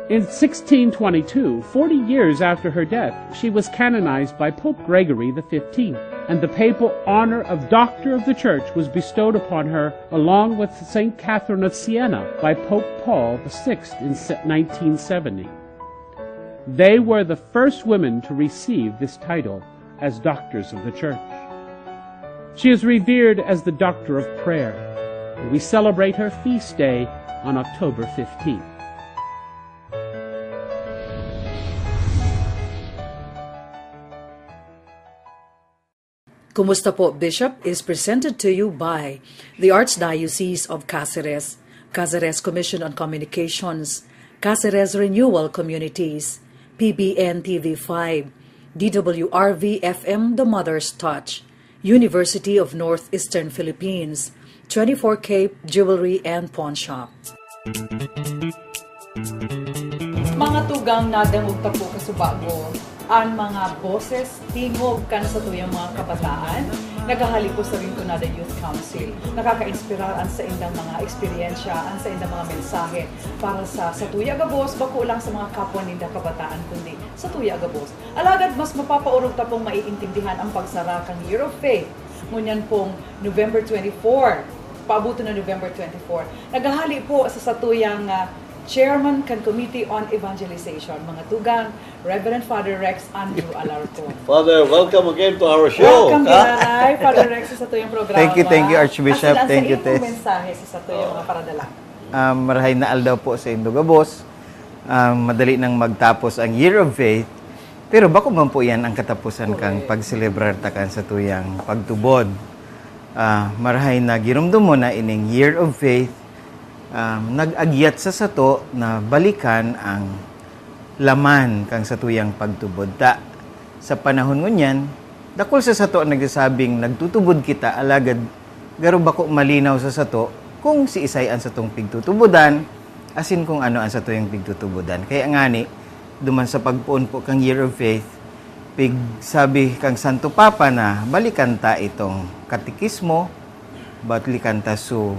In 1622, 40 years after her death, she was canonized by Pope Gregory XV, and the papal honor of Doctor of the Church was bestowed upon her along with St. Catherine of Siena by Pope Paul VI in 1970. They were the first women to receive this title as Doctors of the Church. She is revered as the Doctor of Prayer, and we celebrate her feast day on October 15th. Kumusta po, Bishop is presented to you by the Archdiocese of Cáceres, Cáceres Commission on Communications, Cáceres Renewal Communities, PBN TV5, DWRV FM The Mother's Touch, University of Northeastern Philippines, 24 Cape Jewelry and Pawn Shop. Mga tugang nadangog ta po kasubago, ang mga boses tingog kan sa tuyang mga kabataan, nagahali po sa Rinconada Youth Council. Nakaka-inspirar ang sa indang mga eksperyensya, ang sa indang mga mensahe para sa tuya gabos, bako lang sa mga kapwa ninda kabataan, kundi sa tuya gabos. Alagad mas mapapaurog ta pong maiintindihan ang pagsara kang Year of Faith. Ngunyan pong November 24, paabuto na November 24. Nagahali po sa tuyang Chairman kan Committee on Evangelization, mga tugang, Reverend Father Rex Andrew Alarcon. Father, welcome again to our show. Welcome, Ginaray, Father Rex, sa tuyong programa. Thank you, Archbishop. Thank you, Tess. Ang mensahe sa tuyong mga paradala. Marahay na aldaw po sa Indogabos. Madali nang magtapos ang Year of Faith. Pero bako man po yan ang katapusan kang pagselebrar takan sa tuyang pagtubod. Marahay na girumdum mo na ining Year of Faith. Nag-agyat sa sato na balikan ang laman kang satuyang pagtubod. Sa panahon ngunyan, dakol sa sato nagsasabing nagtutubod kita, alagad garo bako malinaw sa sato kung si isay ang satong pigtutubodan, asin kung ano ang satuyang pigtutubodan. Kaya ngani, duman sa pagpuon po kang Year of Faith, sabi kang Santo Papa na balikan ta itong katikismo, balikan ta su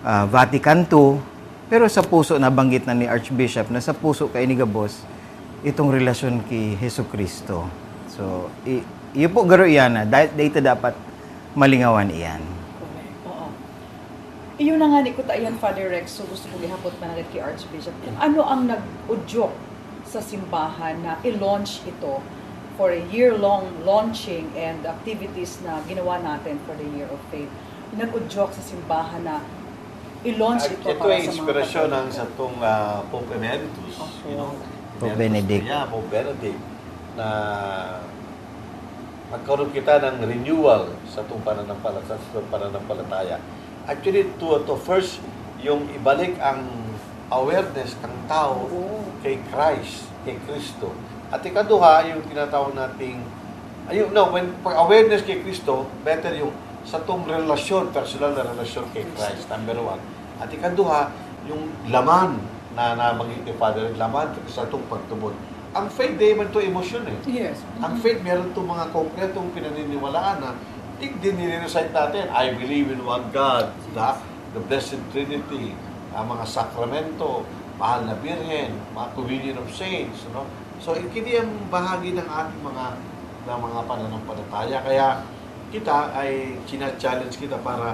Vatican II, Pero sa puso, nabanggit na ni Archbishop na sa puso kay ni Gabos, itong relasyon kay Hesus Kristo. So, iyo po garo iyan na, dito dapat malingawan iyan. Correct. Oo. Iyon na nga ni ko tayan, Father Rex, so gusto ko gihapot managad kay Archbishop. Kung ano ang nag-udyok sa simbahan na i-launch ito for a year-long launching and activities na ginawa natin for the Year of Faith. Nag-udyok sa simbahan na i-launch ito Ito para ay sa mga inspirasyon ng Katoliko. sa itong Pope Emeritus. You know, Pope Benedict. Yeah, Pope Benedict. Na magkaroon kita ng renewal sa itong pananampalataya. Actually, to first, yung ibalik ang awareness ng tao kay Christ, kay Kristo. At ikaduha, yung tinatawag nating, when awareness kay Kristo, better yung sa itong relasyon, personal na relasyon kay Christ, number one. At ikaduha, yung laman na nabanggit ni Father, laman sa itong pagtubod. Ang faith, di man ito emosyon eh. Yes. Ang faith, meron itong mga konkretong pinaniniwalaan na din nire-recite natin. I believe in one God, the Blessed Trinity, ang mga sakramento, mahal na birhen, mga communion of saints. No? So, hindi ang bahagi ng ating mga pananampalataya. Kaya, kita ay challenge kita para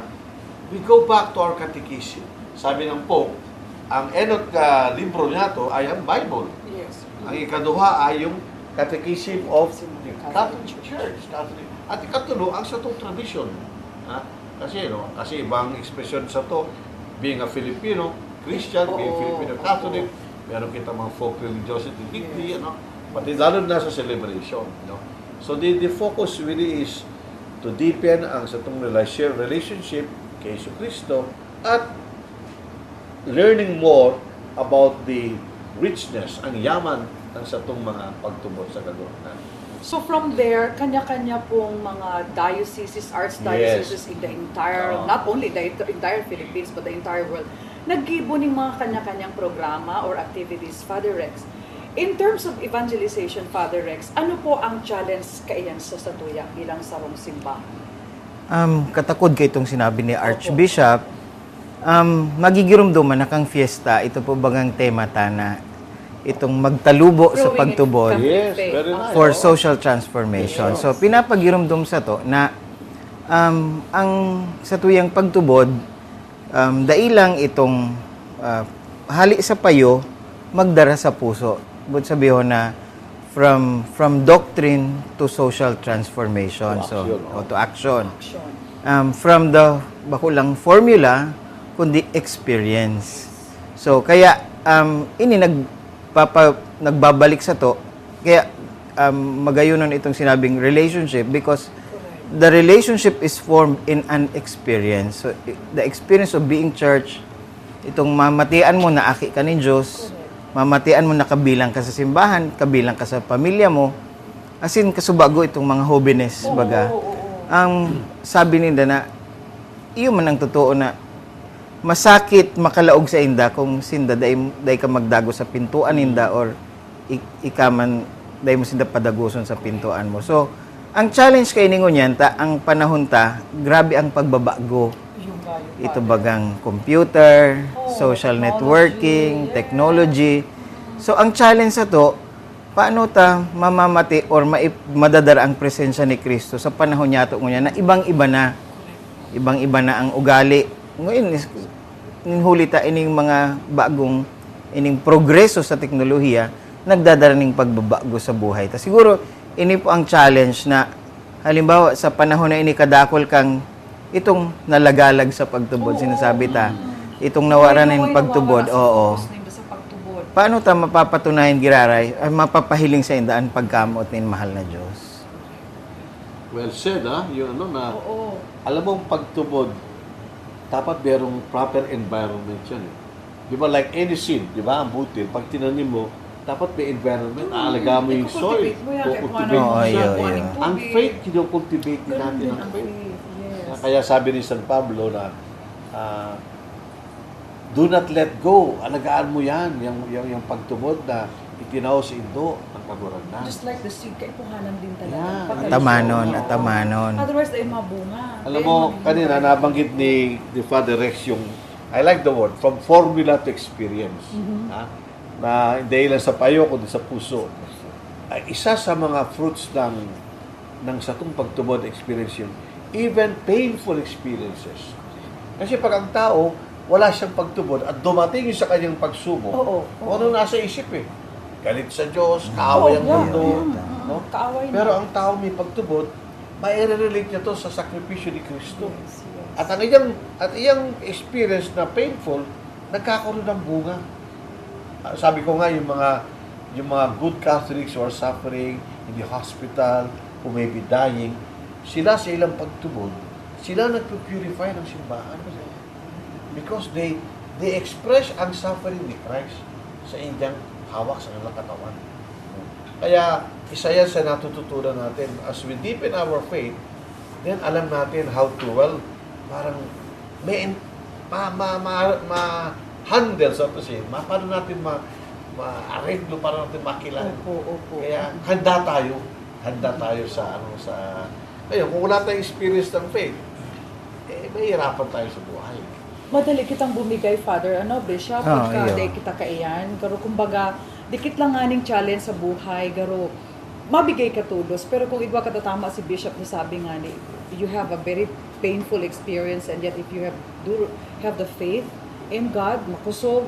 we go back to our catechism. Sabi ng Pope, ang enot libro niya to ay ang Bible. Yes. Ang ikaduha ay yung Catechism of the Catholic Church. At ikatulo, ang sa itong tradition. Kasi ibang expression sa to, being a Filipino, Christian, being Filipino Catholic, meron kita mga folk religiosity degree, pati lalo na sa celebration. So the focus really is to deepen ang sa itong relationship kay Yesu Kristo at learning more about the richness, ang yaman ng sa itong mga pagtubod sa kaguluhan. So from there, kanya-kanya pong mga dioceses, archdioceses in the entire, not only the entire Philippines, but the entire world, naggibo ng mga kanya-kanyang programa or activities, Father Rex. In terms of evangelization, Father Rex, ano po ang challenge kaiyan sa Satuya bilang sarong simbahan? Katakod kay itong sinabi ni Archbishop, magigirumduman na kang fiesta, ito po bagang tema ta na itong magtalubo sa pagtubod Yes, very nice. for social transformation. So, pinapagirumdum sa to na ang sa tuyang pagtubod, dailang itong hali sa payo, magdara sa puso. Bud sabihin na from doctrine to social transformation. To action. From the bakulang formula, kundi experience. So, kaya ini nagbabalik sa to, kaya magayunon itong sinabing relationship because the relationship is formed in an experience. So, the experience of being church, itong mamatian mo na aki ka ni Diyos, mamatian mo na kabilang ka sa simbahan, kabilang ka sa pamilya mo, asin kasubago itong mga holiness, baga. Ang sabi nila na, iyo man ang totoo na masakit makalaog sa inda kung sinda day ka magdago sa pintuan inda or ikaman day mo sinda padaguson sa pintuan mo. So, ang challenge kay ningon yan, ang panahon ta, grabe ang pagbabago. Ito bagang computer, social networking, technology. So, ang challenge sa to, paano ta mamamati or madadara ang presensya ni Kristo sa panahon niya to na ibang-iba na. Ibang-iba na ang ugali. Ngayon, hulita ining mga bagong ining progreso sa teknolohiya, nagdadala ng pagbabago sa buhay. Ta siguro, ini po ang challenge na, halimbawa, sa panahon na ini kadakol kang itong nalagalag sa pagtubod, sinasabi ta, itong nawaran ng pagtubod, oo. Paano ta mapapatunayan giraray, mapapahiling sa indaan pagkamot ng mahal na Diyos? Well said, yung alam mo, pagtubod, dapat merong proper environment yan. Di ba, like any seed, di ba, ang butil, pag tinanim mo, dapat may environment, aalaga mo yung soil, kukultivate mo siya. Ang faith, kinokultivate din natin ang faith. Kaya sabi ni San Pablo na, do not let go, alagaan mo yan, yung pagtubod na itinaw sa indo ng kaguragnan. Just like the seed, kaipuhanan din talaga. Yeah. Atamanon. Otherwise, ay mabunga. Alam mo, kanina nabanggit ni Father Rex yung I like the word, from formula to experience. Ha? Na hindi lang sa payo, kundi sa puso. Ay, isa sa mga fruits ng satong pagtubod experience yun, even painful experiences. Kasi pag ang tao, wala siyang pagtubod at dumating yun sa kanyang pagsubok, ano nasa isip galit sa Diyos, kaaway ang mundo. No? Kaaway na. Pero ang tao may pagtubod, mai-relate niya to sa sakripisyo ni Kristo. At iyang experience na painful, nagkakaroon ng bunga. Sabi ko nga, yung mga good Catholics who are suffering in the hospital, who may be dying, sila sa ilang pagtubod, sila nagpupurify ng simbahan. Because they express ang suffering ni Christ sa inyang hawak sa kanilang katawan. Kaya, isa yan sa natututunan natin. As we deepen our faith, then alam natin how to, parang ma-handle, so to say, paano natin ma-arreglo, paano natin makilala. Kaya, handa tayo sa ngayon, kung wala tayong experience ng faith, mahihirapan tayo sa buhay. Madali kitang bumigay, Father, Bishop, pagka iya. di kita kaiyan. Pero kumbaga, dikit lang nga ning challenge sa buhay, garo, mabigay ka tulos. Pero kung igwa katatama si Bishop na sabi nga ni, you have a very painful experience and yet if you have the faith in God, makusog,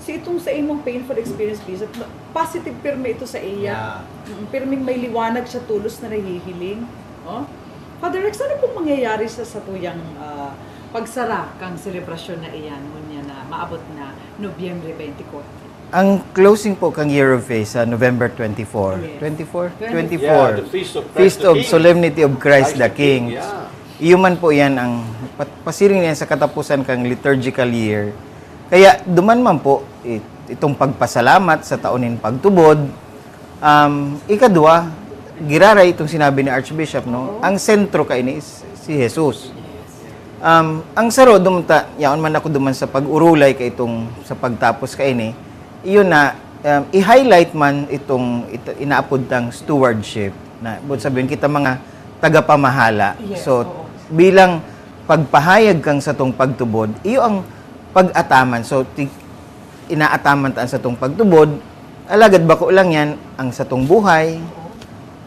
itong sa imong painful experience, Bishop, positive pirme ito sa iya. Pirming may liwanag siya tulos na nahihiling. Oh? Father Rex, ano pong mangyayari sa tuyang pagsara kang selebrasyon na iyan ngunya na maabot na Nobyembre 24? Ang closing po kang Year of Faith sa November 24. Yes. 24? 24. Yeah, the Feast of Christ Feast the of King. Solemnity of Christ the King. Yeah. Iyon po yan ang pasiring niyan sa katapusan kang liturgical year. Kaya duman man po itong pagpasalamat sa taonin pagtubod. Ikadua, giraray itong sinabi ni Archbishop, no? Ang sentro kaini is si Jesus. Ang saro dumunta, yaon man ako duman sa pag-urulay kay itong sa pagtapos kaini, iyon na i-highlight man itong inaapod tang stewardship na bud sabihin kita mga tagapamahala. Yes, So bilang pagpahayag kang sa tong pagtubod, iyo ang pag-ataman. So inaataman taan sa tong pagtubod, alagad bako lang yan ang sa tong buhay,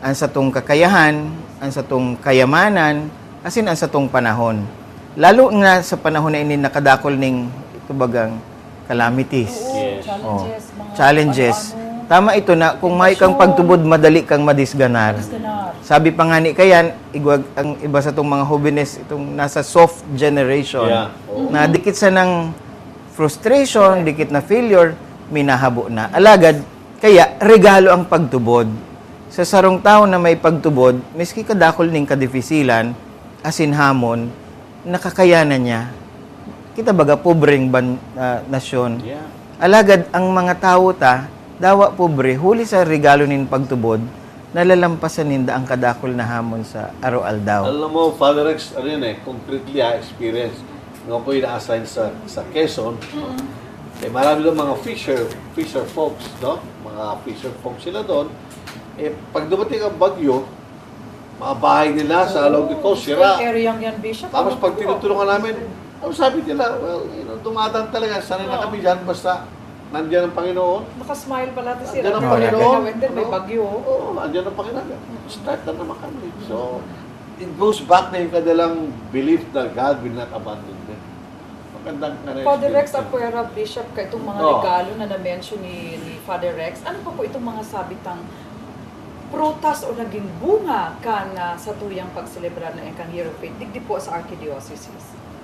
ang sa tong kakayahan, ang sa tong kayamanan, asin ang sa tong panahon. Lalo nga sa panahon na ini nakadakol ning itubagang calamities. Yes. Challenges, mga Challenges. ano-ano. Tama ito na kung may kang pagtubod, madali kang madisganar. Ganar. Sabi pa nga ni kayan, ang iba sa itong mga jóvenes, itong nasa soft generation, Yeah. na dikit sa ng frustration, dikit na failure, minahabo na. Alagad, kaya regalo ang pagtubod. Sa sarong tao na may pagtubod, miski kadakol ning kadifisilan, asin hamon, nakakayanan niya. Kita baga pobreng nasyon. Yeah. Alagad ang mga tao dawa pobre, huli sa regalo nin pagtubod, nalalampasan ninda ang kadakol na hamon sa araw-aldaw. Alam mo, Father Rex, concretely experience. Nga po ina-assign sa Quezon. Marami doon mga fisher folks, no? Mga fisher folks sila doon. Pag dumating ang bagyo, mga bahay nila sa along the coast, sira. Area yan, Bishop. Tapos pag tinutulungan namin, sabi nila, dumadaan talaga, sanay na kami dyan, basta nandiyan ang Panginoon. Nakasmile pala ito Nandiyan ang sila. Panginoon. And then may bagyo. Oo, nandiyan ang Panginoon. Start na naman kami. So, it goes back na yung kanilang belief na God will not abandon them. Magandang Father Rex Apuera, Bishop, ka itong mga Oo. regalo na na-mention ni Father Rex. Ano pa po itong mga sabitang prutas o naging bunga kan sa tuyang pagselebrar na kang Year of Faith, digdi po sa Archdiocese?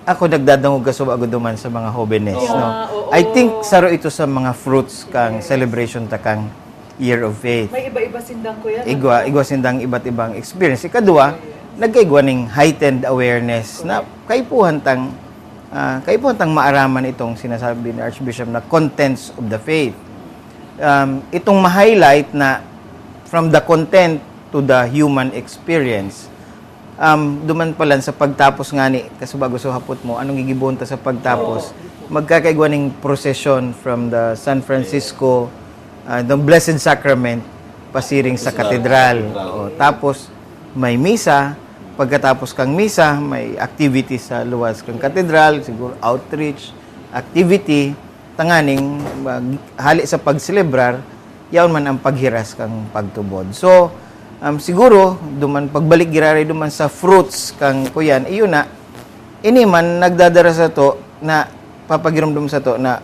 Ako nagdadangog kaso agad duman sa mga jóvenes, Yeah, no? oo. I think saro ito sa mga fruits kang celebration ta kang Year of Faith. May iba-iba sindang ko yan. Igwa sindang iba't ibang experience. Ikadua, nagkaigwa ning heightened awareness na kaipuhan tang maaraman itong sinasabi ni Archbishop na contents of the faith. Itong ma-highlight na from the content to the human experience. Duman pala sa pagtapos nga ni, kasi bago so hapot mo, anong gigibunta sa pagtapos? Magkakaigwa ning procession from the San Francisco, the Blessed Sacrament, pasiring sa katedral. Tapos, may misa. Pagkatapos kang misa, may activities sa luwas kang katedral, siguro outreach. activity tanganing hali sa pagselebrar yaon man ang paghiras kang pagtubod. So siguro duman pagbalik girari duman sa fruits kang kuyan iyon na ini man nagdadara sa to na papagiramdam sa to na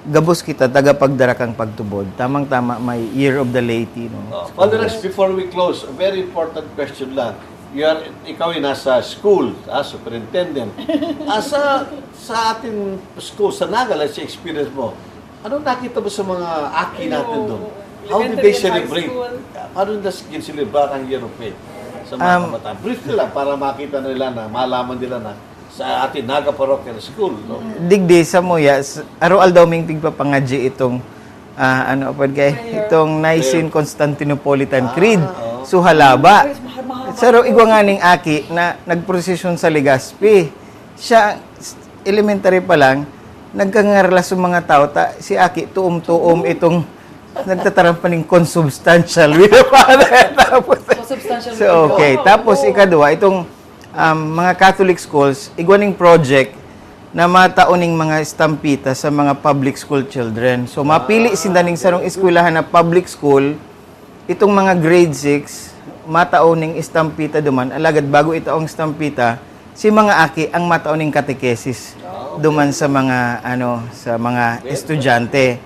gabos kita tagapagdara kang pagtubod. Tamang-tama may year of the laity no. Father Rex, before we close, a very important question lang. Ikaw ay nasa school, superintendent. Sa ating school, sa Nagala, sa experience mo, ano nakita mo sa mga aki natin doon? How did they celebrate? Paano nila celebrate ang Year of Faith sa mga kabataan? Brief nila para makita nila na, malaman nila na sa ating Naga Parochial School. No? Digdi sa moya, araw daw ming tigpapangadji itong itong Nicene Constantinopolitan Creed. Suhalaba. Saro igwa nga ning aki na nagprosesyon sa Legazpi. Siya elementary pa lang nagkangarla sa mga tao si aki tuom-tuom itong nagtataram pa ning consubstantial with the Father. So okay, tapos ikadua itong mga Catholic schools igwa ning project na matauning mga estampita sa mga public school children. So mapili sinda ning sarong eskwelahan na public school itong mga grade 6 matauning estampita duman alagad bago itaong estampita si mga aki ang matauning katekesis duman sa mga sa mga estudyante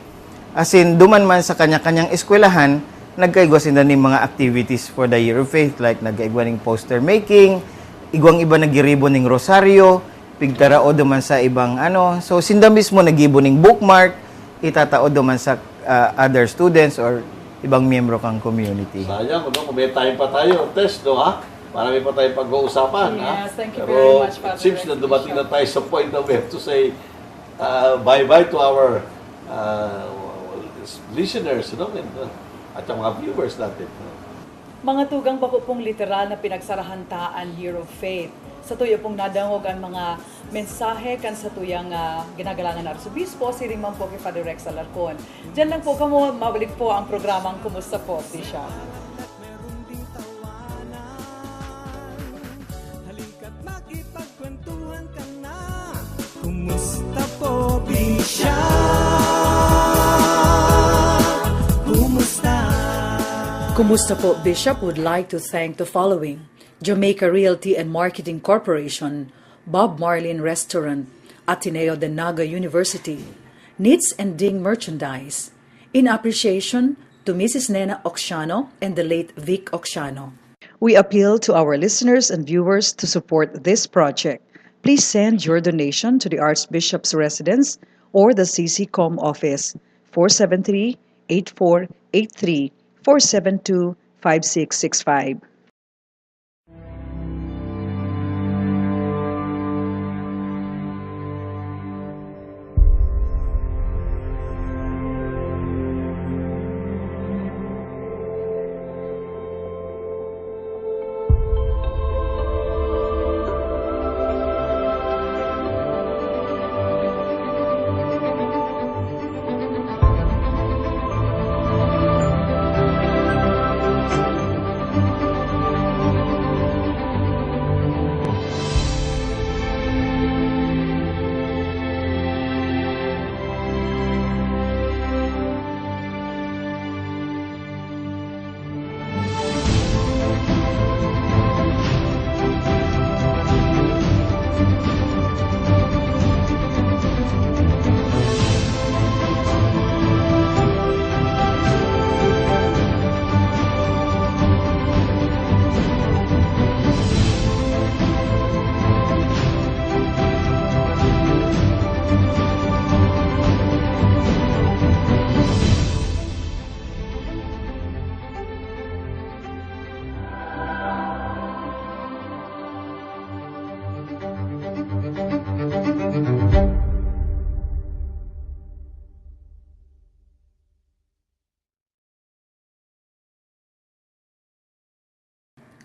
as in duman man sa kanya-kanyang eskwelahan nagkaigwa sinda ning mga activities for the Year of Faith like nagaigwa ning poster making igwang iba nagiribon ning rosaryo pigtarao duman sa ibang so sinda mismo nagibo ning bookmark itatao duman sa other students or ibang miyembro kang community. Sayang, kung may time pa tayo, test, no, ha? Marami pa tayong pag-uusapan, Yes, thank you Pero very much, Father it seems na dumating na tayo sa point na we have to say bye-bye to our listeners, no? At ang mga viewers natin. Mga tugang bako pong literal na pinagsarahantaan Year of Faith. Sa tuyo pong nadangog ang mga mensahe kan sa tuyang ginagalangan na Arsobispo, si Rimang po kay Father Rex Alarcon. Diyan lang po kamo, mabalik po ang programang Kumusta po, Bishop. Halika't makipagkwentuhan ka na. Kumusta po, Bishop? Kumusta? Kumusta po, Bishop would like to thank the following: Jamaica Realty and Marketing Corporation, Bob Marlin Restaurant, Ateneo de Naga University, Knits and Ding Merchandise, in appreciation to Mrs. Nena Oxiano and the late Vic Oxiano. We appeal to our listeners and viewers to support this project. Please send your donation to the Archbishop's Residence or the CCCOM office, 473-8483, 472-5665.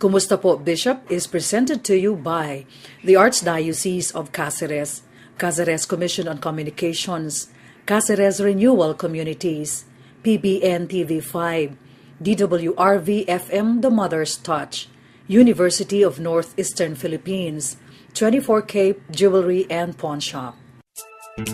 Kumusta po, Bishop is presented to you by the Archdiocese of Cáceres, Cáceres Commission on Communications, Cáceres Renewal Communities, PBN TV5, DWRV FM The Mother's Touch, University of Northeastern Philippines, 24 Cape Jewelry and Pawn Shop. Ang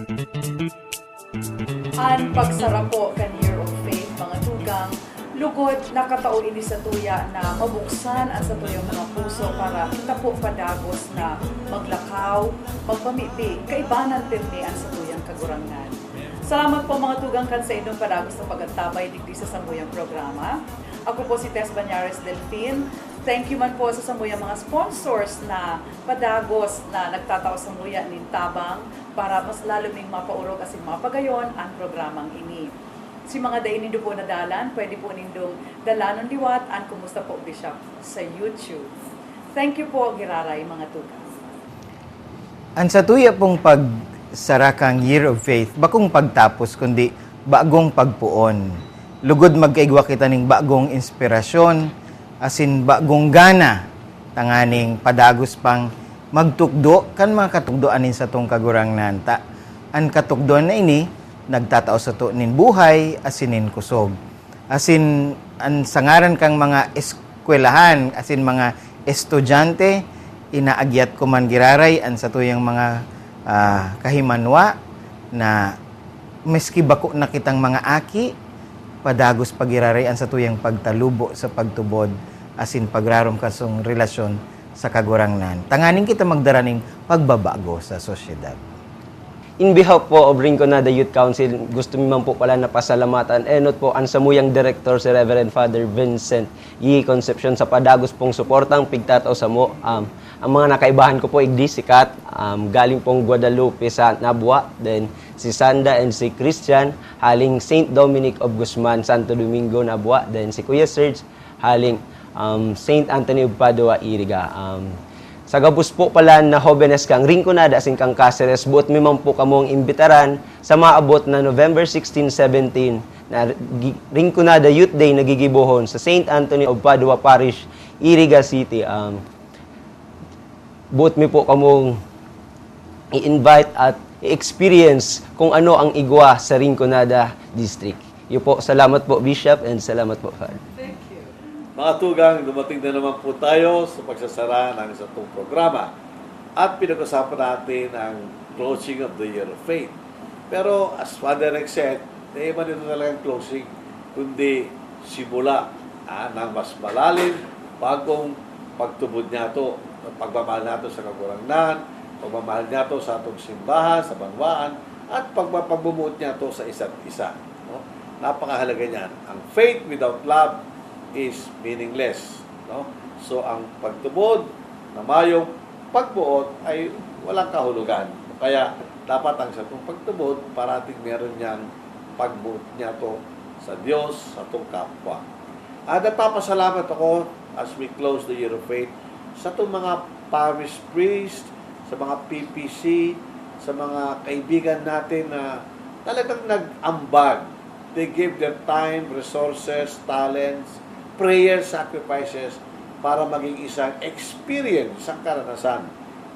pagsara po kan Year of Faith, mga tugang, lugod nakatao ini sa tuya na mabuksan ang sa tuyang mga puso para kita po padagos na maglakaw, magpamipi, kaibanan pirmi ang sa tuyang kagurangan. Salamat po mga tugang kan sa inyong padagos na pag-antabay digdi sa samuyang programa. Ako po si Tess Banyares Delfin. Thank you man po sa samuyang mga sponsors na padagos na nagtatao sa muya nin tabang para mas lalo ming mapaurog asin mapagayon ang programang ini. Si mga dain nindo po nadalan, pwede po nindong dalanon liwat ang Kumusta po Bishop sa YouTube. Thank you po, Giraray, mga tugang. Ang sa tuya pong pagsarakang Year of Faith, bakong pagtapos kundi bagong pagpuon. Lugod magkaigwa kita ning bagong inspirasyon, asin bagong gana, tanganing padagos pang magtukdo, kan mga katukdoan nin sa tong kagurangnan. Ang katukdoan na ini, nagtatao sa to nin buhay, asinin kusog. Asin, ang sangaran kang mga eskwelahan, asin mga estudyante, inaagyat ko man giraray, ang sa tuyang mga kahimanwa, na meski bako na kitang mga aki, padagos pagiraray ang sa tuyang pagtalubo sa pagtubod, asin pagrarom kasong relasyon sa kagurangnan. Tanganing kita magdaraning pagbabago sa sosyedad. In behalf po of Rinconada Youth Council, gusto mi man po pala na pasalamatan. Enot po ang samuyang director si Reverend Father Vincent Y. Concepcion sa padagos pong suportang pigtataw sa mo. Ang mga nakaibahan ko po igdi si Kat, galing pong Guadalupe sa Nabua, then si Sanda and si Christian, haling St. Dominic of Guzman, Santo Domingo, Nabua, then si Kuya Serge, haling St. Anthony of Padua, Iriga. Sa gabus po pala na Jóvenes kang Rinconada asin kang Cáceres, buot mi man po kamong imbitaran sa maabot na November 16-17 na Rinconada Youth Day na gigibohon sa St. Anthony of Padua Parish, Iriga City. Buot mi po kamong i-invite at i-experience kung ano ang igwa sa Rinconada District. Yun po, salamat po Bishop and salamat po Father. Mga tugang, dumating na naman po tayo sa pagsasara ng isang programa. At pinag-usapan natin ang closing of the Year of Faith. Pero as Father Rex said, hindi man ito talagang closing, kundi simula ng mas malalim, bagong pagtubod niya ito, pagmamahal nato sa kagurangnan, pagmamahal niya ito sa atong simbahan, sa banwaan, at pagbumuot niya ito sa isa't isa. No? Napakahalaga niyan. Ang faith without love is meaningless. No? So, ang pagtubod na mayong pagbuot ay walang kahulugan. Kaya, dapat ang sa itong pagtubod, parating meron niyang pagbuot niya to sa Diyos, sa itong kapwa. At nagpapasalamat ako as we close the Year of Faith sa itong mga parish priest, sa mga PPC, sa mga kaibigan natin na talagang nag-ambag. They gave their time, resources, talents, prayer sacrifices para maging isang experience, isang karanasan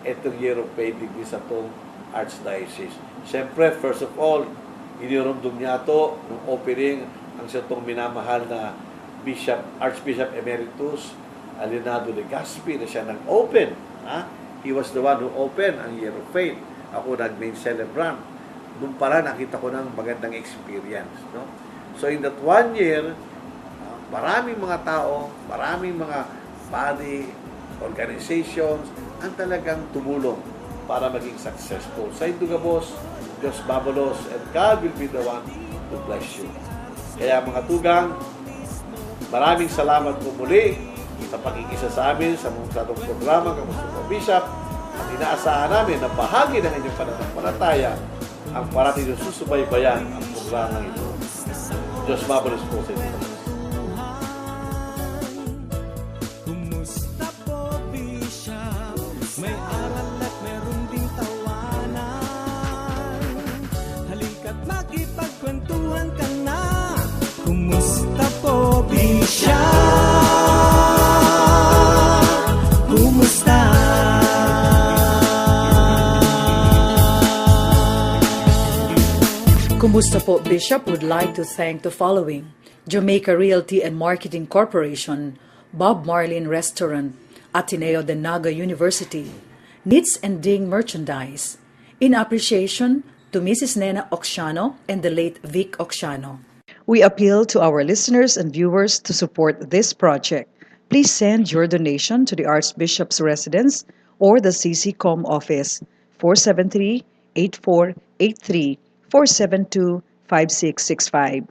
itong Year of Faith digdi sa itong Archdiocese. Siyempre, first of all, inirumdum niya ito ng opening ang sa itong minamahal na Archbishop Emeritus Alinado Legazpi na siya nag-open. He was the one who opened ang Year of Faith. Ako nag-main celebrant. Doon pala nakita ko ng magandang experience. No? So in that 1 year, maraming mga tao, maraming mga body, organizations, ang talagang tumulong para maging successful. Sa Indugabos, Diyos Babalos, and God will be the one to bless you. Kaya mga tugang, maraming salamat po muli sa pagkikisa sa amin sa atong programa, Kumusta po Bishop, at inaasahan namin na bahagi ng inyong pananampalataya ang parating yung susubaybayan ang programa ito. Diyos Babalos po sa inyo. Kumusta po, Bishop? May aral at meron ding tawanan. Halika't makipagkwentuhan ka na. Kumusta po, Bishop? Kumusta? Kumusta po, Bishop would like to thank the following: Jamaica Realty and Marketing Corporation, Bob Marlin Restaurant, Ateneo de Naga University, Knits and Ding Merchandise. In appreciation, to Mrs. Nena Oxiano and the late Vic Oxiano. We appeal to our listeners and viewers to support this project. Please send your donation to the Archbishop's Residence or the CCCOM office, 473-8483, 472-5665.